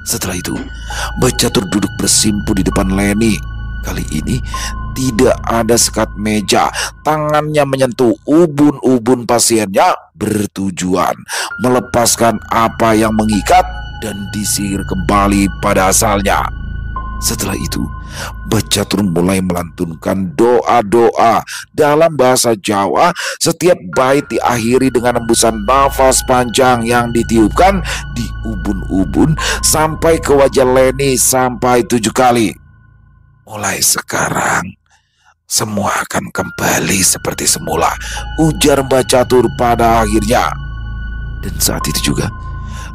Setelah itu, Mbak Catur duduk bersimpu di depan Leni. Kali ini tidak ada sekat meja. Tangannya menyentuh ubun-ubun pasiennya, bertujuan melepaskan apa yang mengikat dan disihir kembali pada asalnya. Setelah itu, Mbak Catur mulai melantunkan doa-doa dalam bahasa Jawa. Setiap bait diakhiri dengan hembusan nafas panjang yang ditiupkan di ubun-ubun sampai ke wajah Leni sampai 7 kali. Mulai sekarang, semua akan kembali seperti semula, ujar Mbak Catur pada akhirnya. Dan saat itu juga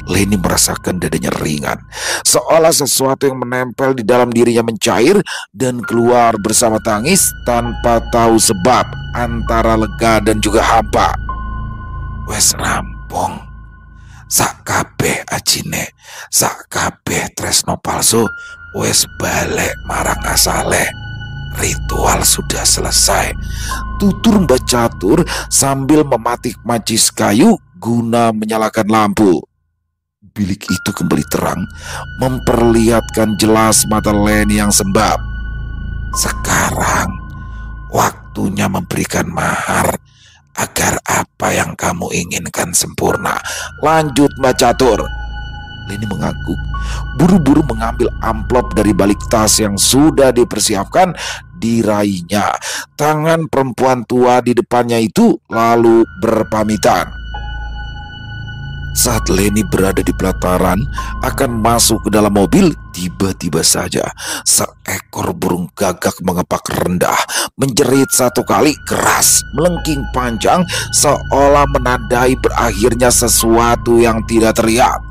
Leni merasakan dadanya ringan, seolah sesuatu yang menempel di dalam dirinya mencair dan keluar bersama tangis tanpa tahu sebab, antara lega dan juga hampa. Wes rampung, sak kabeh ajine, sak kabeh tresno palsu, wes balik marang asale. Ritual sudah selesai, tutur Mbak Catur sambil mematik macis kayu guna menyalakan lampu. Bilik itu kembali terang, memperlihatkan jelas mata Leni yang sembab. Sekarang waktunya memberikan mahar agar apa yang kamu inginkan sempurna. Lanjut Mbak Catur. Leni mengangguk, buru-buru mengambil amplop dari balik tas yang sudah dipersiapkan, diraihnya. Tangan perempuan tua di depannya itu lalu berpamitan. Saat Leni berada di pelataran akan masuk ke dalam mobil, tiba-tiba saja seekor burung gagak mengepak rendah, menjerit satu kali keras, melengking panjang seolah menandai berakhirnya sesuatu yang tidak terlihat.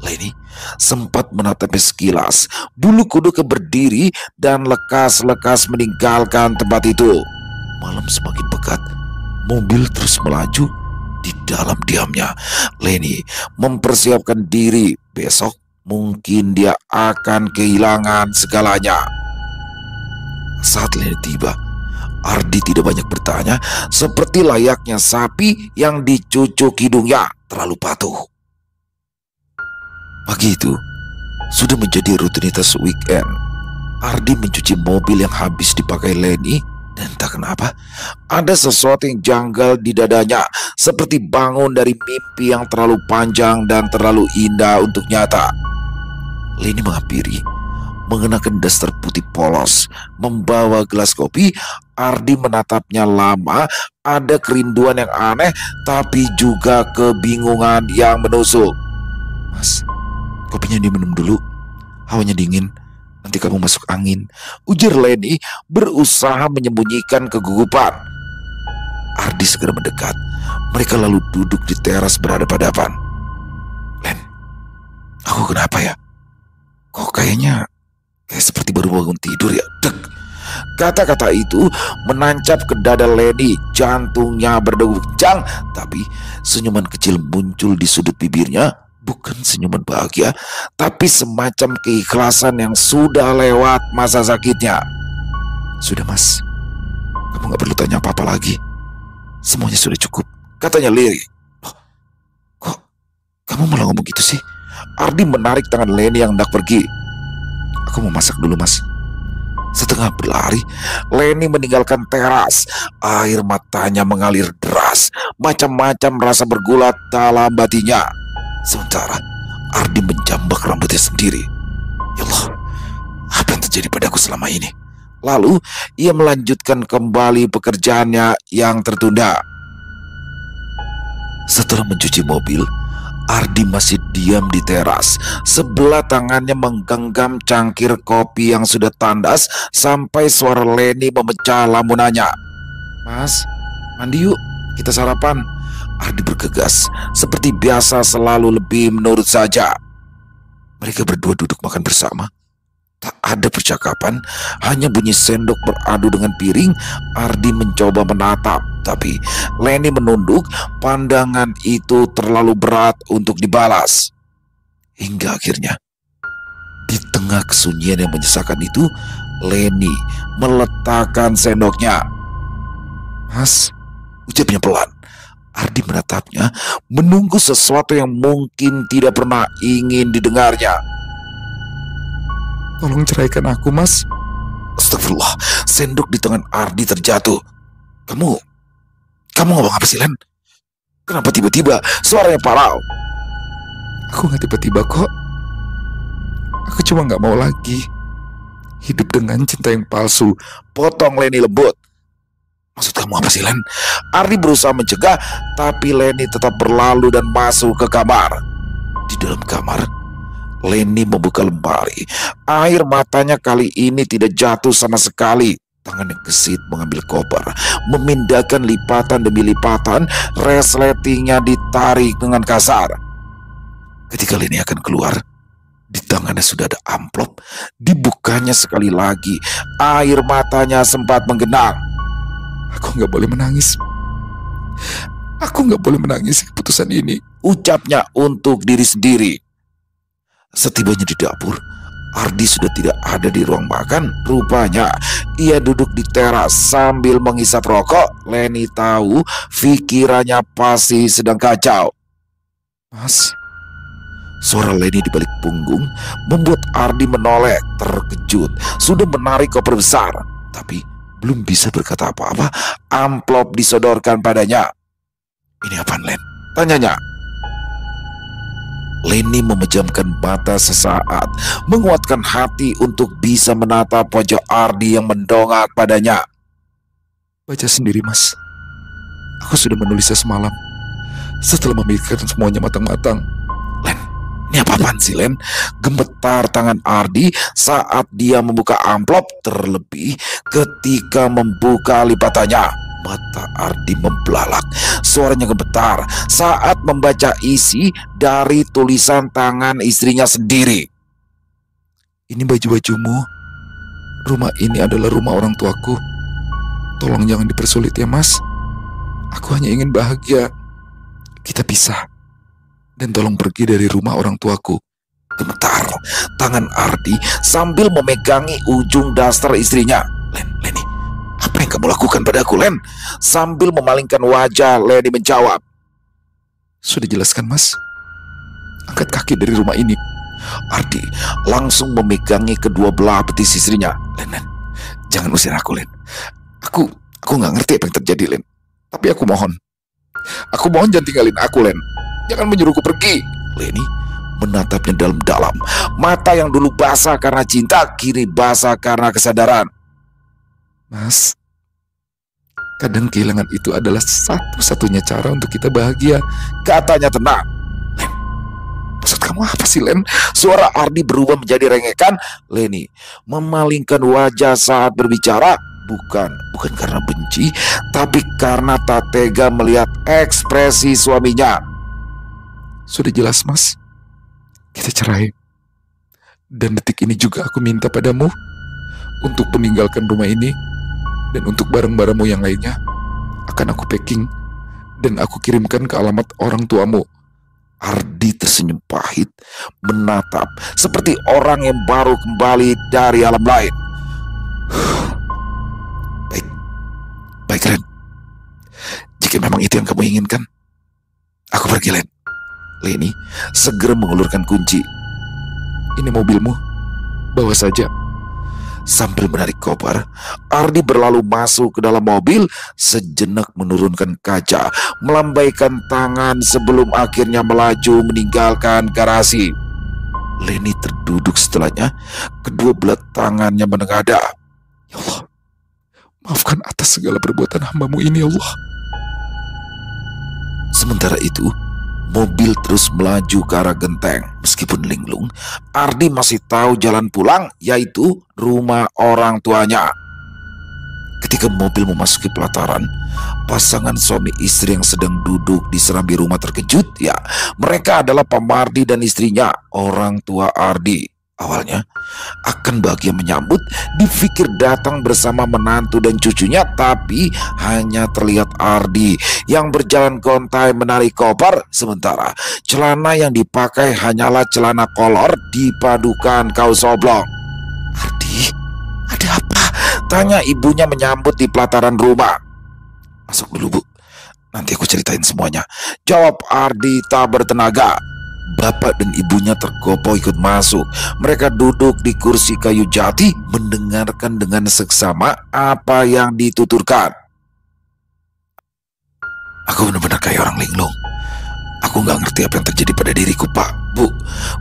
Leni sempat menatapnya sekilas, bulu kuduk berdiri dan lekas-lekas meninggalkan tempat itu. Malam semakin pekat, mobil terus melaju. Di dalam diamnya, Leni mempersiapkan diri. Besok mungkin dia akan kehilangan segalanya. Saat Leni tiba, Ardi tidak banyak bertanya, seperti layaknya sapi yang dicucuk hidungnya terlalu patuh. Pagi itu sudah menjadi rutinitas weekend. Ardi mencuci mobil yang habis dipakai Leni. Dan tak kenapa, ada sesuatu yang janggal di dadanya, seperti bangun dari mimpi yang terlalu panjang dan terlalu indah untuk nyata. Leni menghampiri, mengenakan daster putih polos, membawa gelas kopi. Ardi menatapnya lama, ada kerinduan yang aneh, tapi juga kebingungan yang menusuk. Mas, kopinya diminum dulu, hawanya dingin. Nanti kamu masuk angin, ujar Leni berusaha menyembunyikan kegugupan. Ardi segera mendekat. Mereka lalu duduk di teras berhadapan-hadapan. Len, aku kenapa ya? Kok kayak seperti baru bangun tidur ya? Dek. Kata-kata itu menancap ke dada Leni. Jantungnya berdegup kencang, tapi senyuman kecil muncul di sudut bibirnya. Bukan senyuman bahagia, tapi semacam keikhlasan yang sudah lewat masa sakitnya. Sudah mas, kamu gak perlu tanya apa-apa lagi. Semuanya sudah cukup, katanya lirih. Oh, kok kamu malah ngomong gitu sih? Ardi menarik tangan Leni yang hendak pergi. Aku mau masak dulu mas. Setengah berlari, Leni meninggalkan teras. Air matanya mengalir deras, macam-macam rasa bergulat dalam batinnya. Sementara Ardi menjambak rambutnya sendiri. Ya Allah, apa yang terjadi padaku selama ini? Lalu ia melanjutkan kembali pekerjaannya yang tertunda. Setelah mencuci mobil, Ardi masih diam di teras. Sebelah tangannya menggenggam cangkir kopi yang sudah tandas sampai suara Leni memecah lamunannya. Mas, mandi yuk, kita sarapan. Ardi bergegas, seperti biasa selalu lebih menurut saja. Mereka berdua duduk makan bersama. Tak ada percakapan, hanya bunyi sendok beradu dengan piring. Ardi mencoba menatap, tapi Leni menunduk. Pandangan itu terlalu berat untuk dibalas. Hingga akhirnya, di tengah kesunyian yang menyesakan itu, Leni meletakkan sendoknya. Mas, ucapnya pelan. Ardi menatapnya, menunggu sesuatu yang mungkin tidak pernah ingin didengarnya. Tolong ceraikan aku, mas. Astagfirullah, sendok di tangan Ardi terjatuh. Kamu ngomong apa sih, Len? Kenapa tiba-tiba suaranya parau? Aku gak tiba-tiba kok. Aku cuma gak mau lagi hidup dengan cinta yang palsu. Potong Leni lembut. Maksud kamu apa sih, Len? Ardi berusaha mencegah, tapi Leni tetap berlalu dan masuk ke kamar. Di dalam kamar, Leni membuka lemari. Air matanya kali ini tidak jatuh sama sekali. Tangannya gesit mengambil koper, memindahkan lipatan demi lipatan, resletingnya ditarik dengan kasar. Ketika Leni akan keluar, di tangannya sudah ada amplop, dibukanya sekali lagi, air matanya sempat menggenang. Aku nggak boleh menangis. Aku nggak boleh menangis keputusan ini, ucapnya untuk diri sendiri. Setibanya di dapur, Ardi sudah tidak ada di ruang makan. Rupanya ia duduk di teras sambil menghisap rokok. Leni tahu pikirannya pasti sedang kacau. Mas, suara Leni di balik punggung membuat Ardi menoleh terkejut. Sudah menarik koper besar, tapi belum bisa berkata apa-apa. Amplop disodorkan padanya. Ini apaan, Len? Tanyanya. Leni memejamkan mata sesaat, menguatkan hati untuk bisa menatap wajah Ardi yang mendongak padanya. Baca sendiri, Mas. Aku sudah menulisnya semalam. Setelah memikirkan semuanya matang-matang. Len, ini apa-apaan sih, Len? Gemetar tangan Ardi saat dia membuka amplop, terlebih ketika membuka lipatannya. Mata Ardi membelalak, suaranya gemetar saat membaca isi dari tulisan tangan istrinya sendiri. Ini baju-bajumu. Rumah ini adalah rumah orang tuaku. Tolong jangan dipersulit ya, Mas. Aku hanya ingin bahagia. Kita pisah. Dan tolong pergi dari rumah orang tuaku. Gemetar tangan Ardi sambil memegangi ujung daster istrinya. Leni, apa yang kamu lakukan padaku, Len? Sambil memalingkan wajah, Leni menjawab. Sudah jelaskan, Mas. Angkat kaki dari rumah ini. Ardi langsung memegangi kedua belah betis istrinya. Len, jangan usir aku, Len. Aku nggak ngerti apa yang terjadi, Len. Tapi aku mohon jangan tinggalin aku, Len. Jangan menyuruhku pergi. Leni menatapnya dalam-dalam. Mata yang dulu basah karena cinta, kini basah karena kesadaran. Mas, kadang kehilangan itu adalah satu-satunya cara untuk kita bahagia, katanya tenang. Len, maksud kamu apa sih, Len? Suara Ardi berubah menjadi rengekan. Leni memalingkan wajah saat berbicara. Bukan karena benci, tapi karena tak tega melihat ekspresi suaminya. Sudah jelas, Mas. Kita cerai. Dan detik ini juga aku minta padamu untuk meninggalkan rumah ini. Dan untuk barang-barangmu yang lainnya akan aku packing dan aku kirimkan ke alamat orang tuamu. Ardi tersenyum pahit, menatap seperti orang yang baru kembali dari alam lain. Baik, Len. Jika memang itu yang kamu inginkan, aku pergi, Len. Leni segera mengulurkan kunci. Ini mobilmu, bawa saja. Sambil menarik koper, Ardi berlalu masuk ke dalam mobil, sejenak menurunkan kaca, melambaikan tangan sebelum akhirnya melaju meninggalkan garasi. Leni terduduk setelahnya, kedua belah tangannya menengadah. Ya Allah, maafkan atas segala perbuatan hamba-Mu ini, ya Allah. Sementara itu, mobil terus melaju ke arah genteng. Meskipun linglung, Ardi masih tahu jalan pulang, yaitu rumah orang tuanya. Ketika mobil memasuki pelataran, pasangan suami istri yang sedang duduk di serambi rumah terkejut. Ya, mereka adalah Pak Mardi dan istrinya, orang tua Ardi. Awalnya akan bahagia menyambut, dipikir datang bersama menantu dan cucunya, tapi hanya terlihat Ardi yang berjalan gontai menarik koper, sementara celana yang dipakai hanyalah celana kolor dipadukan kaos oblong. Ardi, ada apa? Tanya ibunya menyambut di pelataran rumah. Masuk dulu, Bu. Nanti aku ceritain semuanya, jawab Ardi tak bertenaga. Bapak dan ibunya tergopoh ikut masuk. Mereka duduk di kursi kayu jati, mendengarkan dengan seksama apa yang dituturkan. Aku benar-benar kayak orang linglung. Aku nggak ngerti apa yang terjadi pada diriku, Pak, Bu,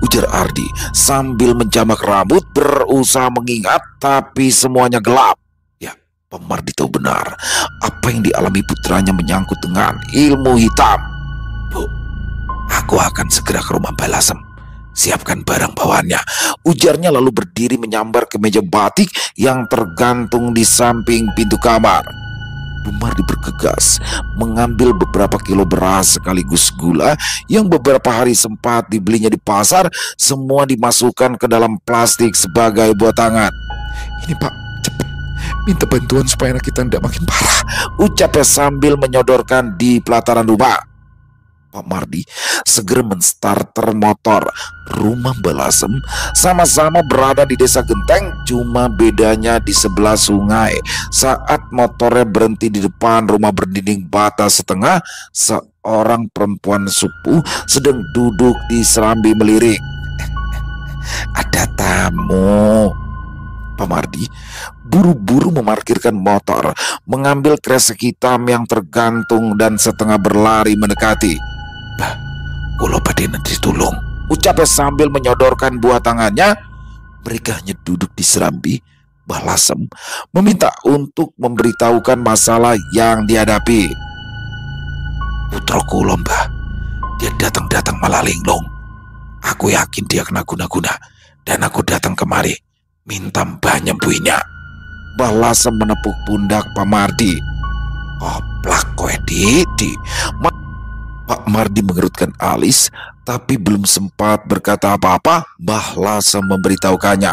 ujar Ardi sambil menjamak rambut, berusaha mengingat, tapi semuanya gelap. Ya, Pak Mardi tahu benar apa yang dialami putranya menyangkut dengan ilmu hitam. Bu, aku akan segera ke rumah Mbak Lasem. siapkan barang bawaannya, ujarnya lalu berdiri menyambar ke meja batik yang tergantung di samping pintu kamar. Bu Mardi bergegas mengambil beberapa kilo beras sekaligus gula yang beberapa hari sempat dibelinya di pasar, semua dimasukkan ke dalam plastik sebagai buatangan. Ini Pak, cepet minta bantuan supaya anak kita tidak makin parah, ucapnya sambil menyodorkan di pelataran rumah. Pak Mardi segera menstarter motor. Rumah Balasem sama-sama berada di desa Genteng, cuma bedanya di sebelah sungai. Saat motornya berhenti di depan rumah berdinding bata setengah, seorang perempuan sepuh sedang duduk di serambi melirik. Ada tamu. Pak Mardi buru-buru memarkirkan motor, mengambil kresek hitam yang tergantung dan setengah berlari mendekati. Bah, kulo badhe nanti tulung, ucapnya sambil menyodorkan buah tangannya. Mereka hanya duduk di serambi. Mbah Lasem meminta untuk memberitahukan masalah yang dihadapi. Putra kulo, Mbah, dia datang-datang malah linglung. Aku yakin dia kena guna-guna, dan aku datang kemari minta Mbah nyembuhinya. Mbah Lasem menepuk pundak Pak Mardi. Oplak kowe Didi. Pak Mardi mengerutkan alis, tapi belum sempat berkata apa-apa, Mbah Lasem memberitahukannya.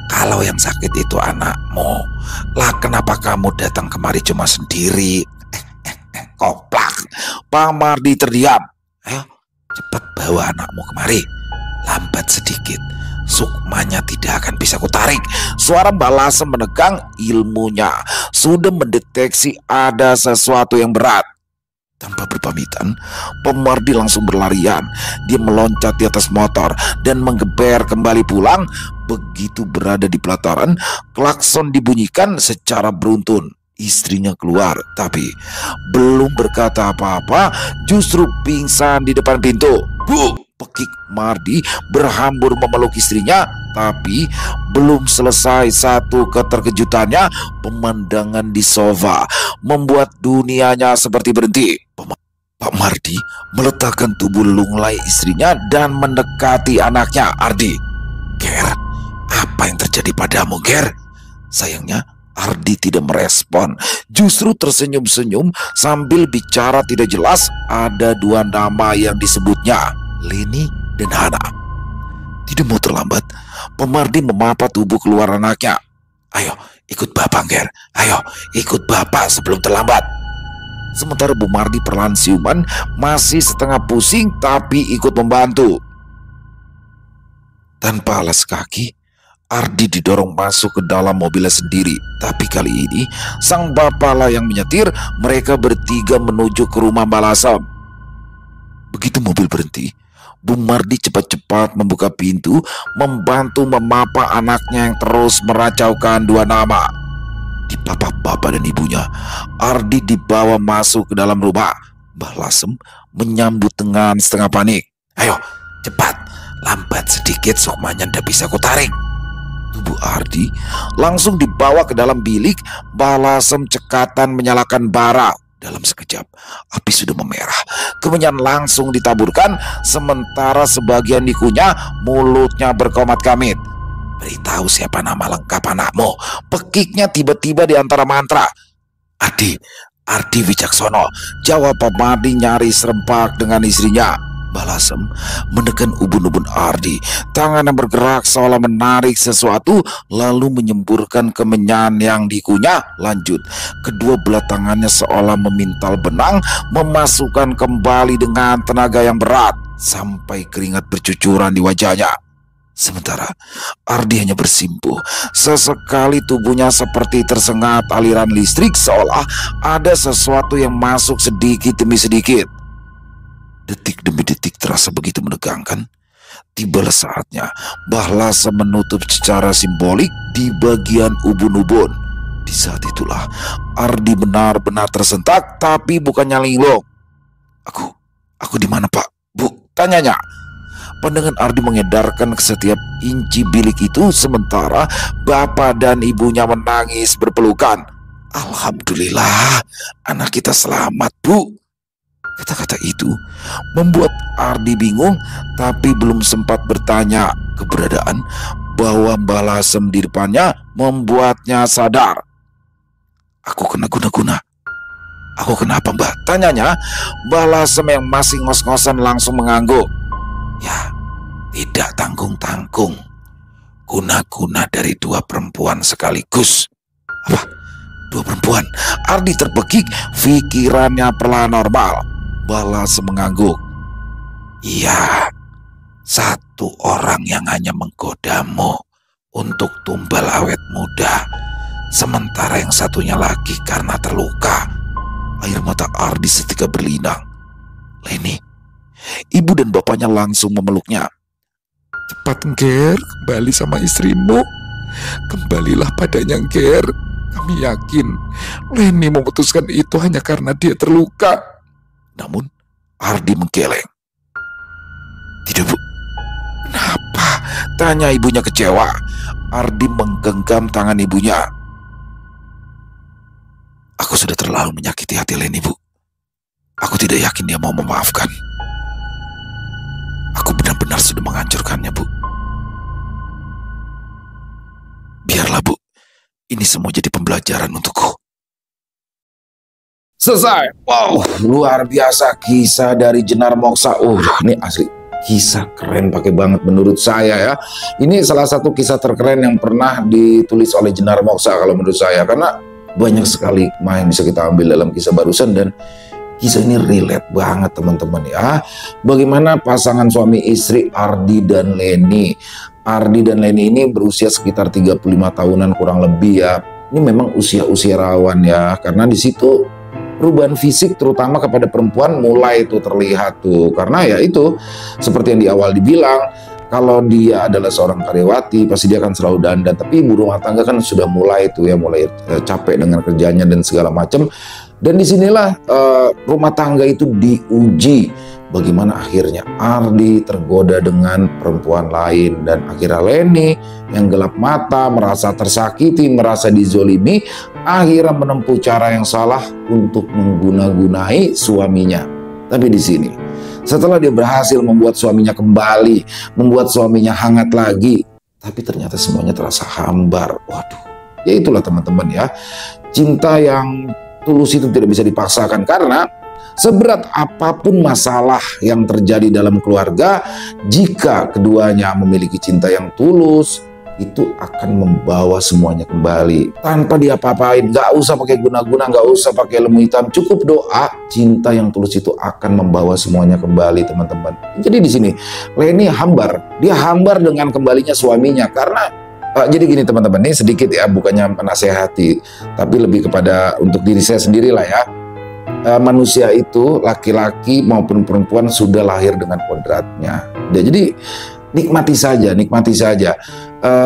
Kalau yang sakit itu anakmu, lah kenapa kamu datang kemari cuma sendiri? Koplak. Pak Mardi terdiam. Ayo, cepat bawa anakmu kemari. Lambat sedikit, sukmanya tidak akan bisa kutarik. Suara Mbah Lasem menegang, ilmunya sudah mendeteksi ada sesuatu yang berat. Tanpa berpamitan, Pak Mardi langsung berlarian. Dia meloncat di atas motor dan menggeber kembali pulang. Begitu berada di pelataran, klakson dibunyikan secara beruntun. Istrinya keluar, tapi belum berkata apa-apa, justru pingsan di depan pintu. Bu! Pekik Mardi berhambur memeluk istrinya, tapi belum selesai satu keterkejutannya, pemandangan di sofa membuat dunianya seperti berhenti. Pak Mardi meletakkan tubuh lunglai istrinya dan mendekati anaknya. Ardi. Ger, apa yang terjadi padamu, Ger? Sayangnya Ardi tidak merespon, justru tersenyum-senyum sambil bicara tidak jelas. Ada dua nama yang disebutnya, Leni dan Hana. Tidak mau terlambat, Pak Mardi memapa tubuh keluar anaknya. Ayo, ikut bapak, Ger. Ayo, ikut bapak sebelum terlambat. Sementara Bu Mardi perlahan siuman, masih setengah pusing tapi ikut membantu. Tanpa alas kaki, Ardi didorong masuk ke dalam mobilnya sendiri. Tapi kali ini sang bapaklah yang menyetir. Mereka bertiga menuju ke rumah Mbah Lasem. Begitu mobil berhenti, Bu Mardi cepat-cepat membuka pintu, membantu memapa anaknya yang terus meracaukan dua nama. Dipapa bapak dan ibunya, Ardi dibawa masuk ke dalam rumah. Mbah Lasem menyambut dengan setengah panik. Ayo, cepat, lambat sedikit sukmanya ndak bisa kutarik. Tubuh Ardi langsung dibawa ke dalam bilik. Mbah Lasem cekatan menyalakan bara. Dalam sekejap, api sudah memerah. Kemenyan langsung ditaburkan, sementara sebagian dikunyah, mulutnya berkomat-kamit. Beritahu siapa nama lengkap anakmu. Pekiknya tiba-tiba di antara mantra. Ardi Wicaksono, jawab Pak Mardi nyaris serempak dengan istrinya. Mbah Lasem menekan ubun-ubun Ardi. Tangannya bergerak seolah menarik sesuatu, lalu menyemburkan kemenyan yang dikunyah. Lanjut, kedua belah tangannya seolah memintal benang, memasukkan kembali dengan tenaga yang berat sampai keringat bercucuran di wajahnya. Sementara Ardi hanya bersimpuh. Sesekali tubuhnya seperti tersengat aliran listrik, seolah ada sesuatu yang masuk sedikit demi sedikit. Detik demi detik terasa begitu menegangkan. Tibalah saatnya Mbah Lasem menutup secara simbolik di bagian ubun-ubun. Di saat itulah Ardi benar-benar tersentak, tapi bukannya linglung. Aku di mana, Pak? Bu, tanyanya. Pandangan Ardi mengedarkan ke setiap inci bilik itu, sementara bapak dan ibunya menangis berpelukan. Alhamdulillah, anak kita selamat, Bu. Kata-kata itu membuat Ardi bingung, tapi belum sempat bertanya keberadaan bahwa Mbah Lasem di depannya membuatnya sadar. Aku kena guna-guna. Aku kenapa, Mbah? Tanyanya. Mbah Lasem yang masih ngos-ngosan langsung mengangguk. Ya, tidak tanggung-tanggung. Guna-guna dari dua perempuan sekaligus. Apa? Dua perempuan? Ardi terpekik, pikirannya perlahan normal. Mbah Lasem mengangguk. Iya, satu orang yang hanya menggodamu untuk tumbal awet muda, sementara yang satunya lagi karena terluka. Air mata Ardi seketika berlinang. Leni, ibu dan bapaknya langsung memeluknya. Cepat, Ger, kembali sama istrimu. Kembalilah padanya, Ger. Kami yakin Leni memutuskan itu hanya karena dia terluka. Namun Ardi menggeleng. Tidak, Bu. Kenapa? Tanya ibunya kecewa. Ardi menggenggam tangan ibunya. Aku sudah terlalu menyakiti hati Leni, Bu. Aku tidak yakin dia mau memaafkan. Aku benar-benar sudah menghancurkannya, Bu. Biarlah, Bu. Ini semua jadi pembelajaran untukku. Selesai. Wow, luar biasa kisah dari Jenar Moksa. Ini asli kisah keren pakai banget menurut saya ya. Ini salah satu kisah terkeren yang pernah ditulis oleh Jenar Moksa kalau menurut saya, karena banyak sekali yang bisa kita ambil dalam kisah barusan, dan kisah ini relate banget teman-teman ya. Bagaimana pasangan suami istri Ardi dan Leni. Ardi dan Leni ini berusia sekitar 35 tahunan kurang lebih ya. Ini memang usia-usia rawan ya, karena di situ perubahan fisik terutama kepada perempuan mulai itu terlihat tuh. Karena ya itu seperti yang di awal dibilang, kalau dia adalah seorang karyawati pasti dia akan selalu dandan, tapi ibu rumah tangga kan sudah mulai itu ya, mulai capek dengan kerjanya dan segala macam. Dan disinilah rumah tangga itu diuji. Bagaimana akhirnya Ardi tergoda dengan perempuan lain, dan akhirnya Leni yang gelap mata, merasa tersakiti, merasa dizolimi, akhirnya menempuh cara yang salah untuk mengguna-gunai suaminya. Tapi di sini, setelah dia berhasil membuat suaminya kembali, membuat suaminya hangat lagi, tapi ternyata semuanya terasa hambar. Waduh, ya itulah teman-teman ya. Cinta yang tulus itu tidak bisa dipaksakan, karena seberat apapun masalah yang terjadi dalam keluarga, jika keduanya memiliki cinta yang tulus, itu akan membawa semuanya kembali tanpa diapa-apain. Gak usah pakai guna-guna, gak usah pakai ilmu hitam, cukup doa. Cinta yang tulus itu akan membawa semuanya kembali teman-teman. Jadi di sini Leni hambar, dia hambar dengan kembalinya suaminya. Karena jadi gini teman-teman, ini sedikit ya, bukannya menasehati, tapi lebih kepada untuk diri saya sendiri lah ya. Manusia itu laki-laki maupun perempuan sudah lahir dengan kodratnya. Jadi nikmati saja, nikmati saja.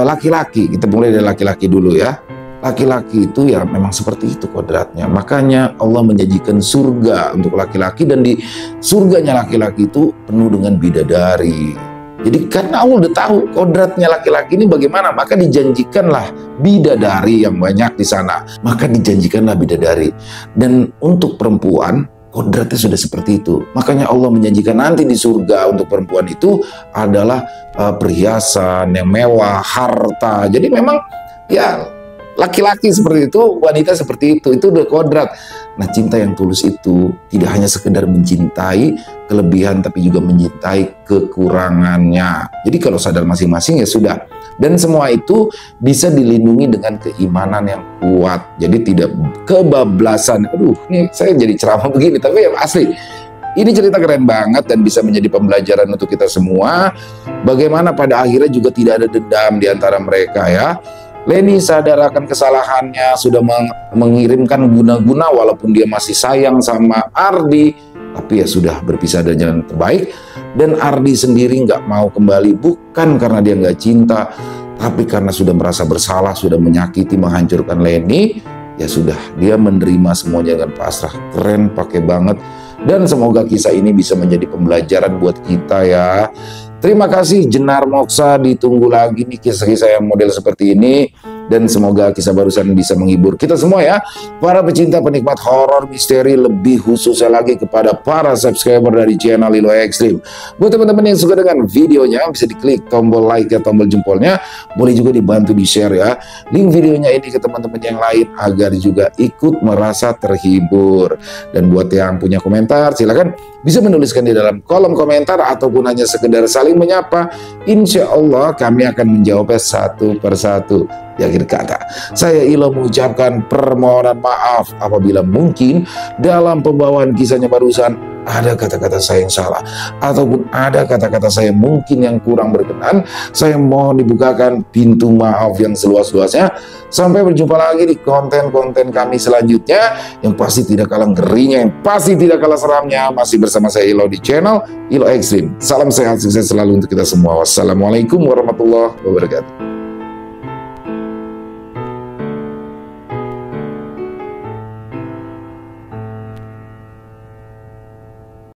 Laki-laki, kita mulai dari laki-laki dulu ya. Laki-laki itu ya memang seperti itu kodratnya. Makanya Allah menjanjikan surga untuk laki-laki, dan di surganya laki-laki itu penuh dengan bidadari. Jadi karena Allah udah tahu kodratnya laki-laki ini bagaimana, maka dijanjikanlah bidadari yang banyak di sana. Maka dijanjikanlah bidadari. Dan untuk perempuan, kodratnya sudah seperti itu. Makanya Allah menjanjikan nanti di surga untuk perempuan itu adalah perhiasan yang mewah, harta. Jadi memang ya laki-laki seperti itu, wanita seperti itu udah kodrat. Nah, cinta yang tulus itu tidak hanya sekedar mencintai kelebihan, tapi juga mencintai kekurangannya. Jadi kalau sadar masing-masing ya sudah. Dan semua itu bisa dilindungi dengan keimanan yang kuat. Jadi tidak kebablasan. Aduh, ini saya jadi ceramah begini, tapi ya asli. Ini cerita keren banget dan bisa menjadi pembelajaran untuk kita semua. Bagaimana pada akhirnya juga tidak ada dendam di antara mereka ya. Leni sadar akan kesalahannya, sudah mengirimkan guna-guna walaupun dia masih sayang sama Ardi, tapi ya sudah berpisah dengan jalan terbaik. Dan Ardi sendiri nggak mau kembali, bukan karena dia nggak cinta, tapi karena sudah merasa bersalah, sudah menyakiti, menghancurkan Leni. Ya sudah, dia menerima semuanya dengan pasrah. Keren, pakai banget. Dan semoga kisah ini bisa menjadi pembelajaran buat kita ya. Terima kasih Jenar Moksa, ditunggu lagi nih kisah-kisah yang model seperti ini. dan semoga kisah barusan bisa menghibur kita semua ya, para pecinta penikmat horor misteri, lebih khususnya lagi kepada para subscriber dari channel Lilo Extreme. Buat teman-teman yang suka dengan videonya, bisa diklik tombol like ya, tombol jempolnya, boleh juga dibantu di share ya link videonya ini ke teman-teman yang lain agar juga ikut merasa terhibur. Dan buat yang punya komentar, silakan bisa menuliskan di dalam kolom komentar ataupun hanya sekedar saling menyapa. Insya Allah kami akan menjawabnya satu persatu. Di akhir kata, saya Ilo mengucapkan permohonan maaf apabila mungkin dalam pembawaan kisahnya barusan ada kata-kata saya yang salah ataupun ada kata-kata saya mungkin yang kurang berkenan. Saya mohon dibukakan pintu maaf yang seluas-luasnya. Sampai berjumpa lagi di konten-konten kami selanjutnya yang pasti tidak kalah ngerinya, yang pasti tidak kalah seramnya. Masih bersama saya Ilo di channel Ilo Extreme. Salam sehat, sukses selalu untuk kita semua. Wassalamualaikum warahmatullahi wabarakatuh.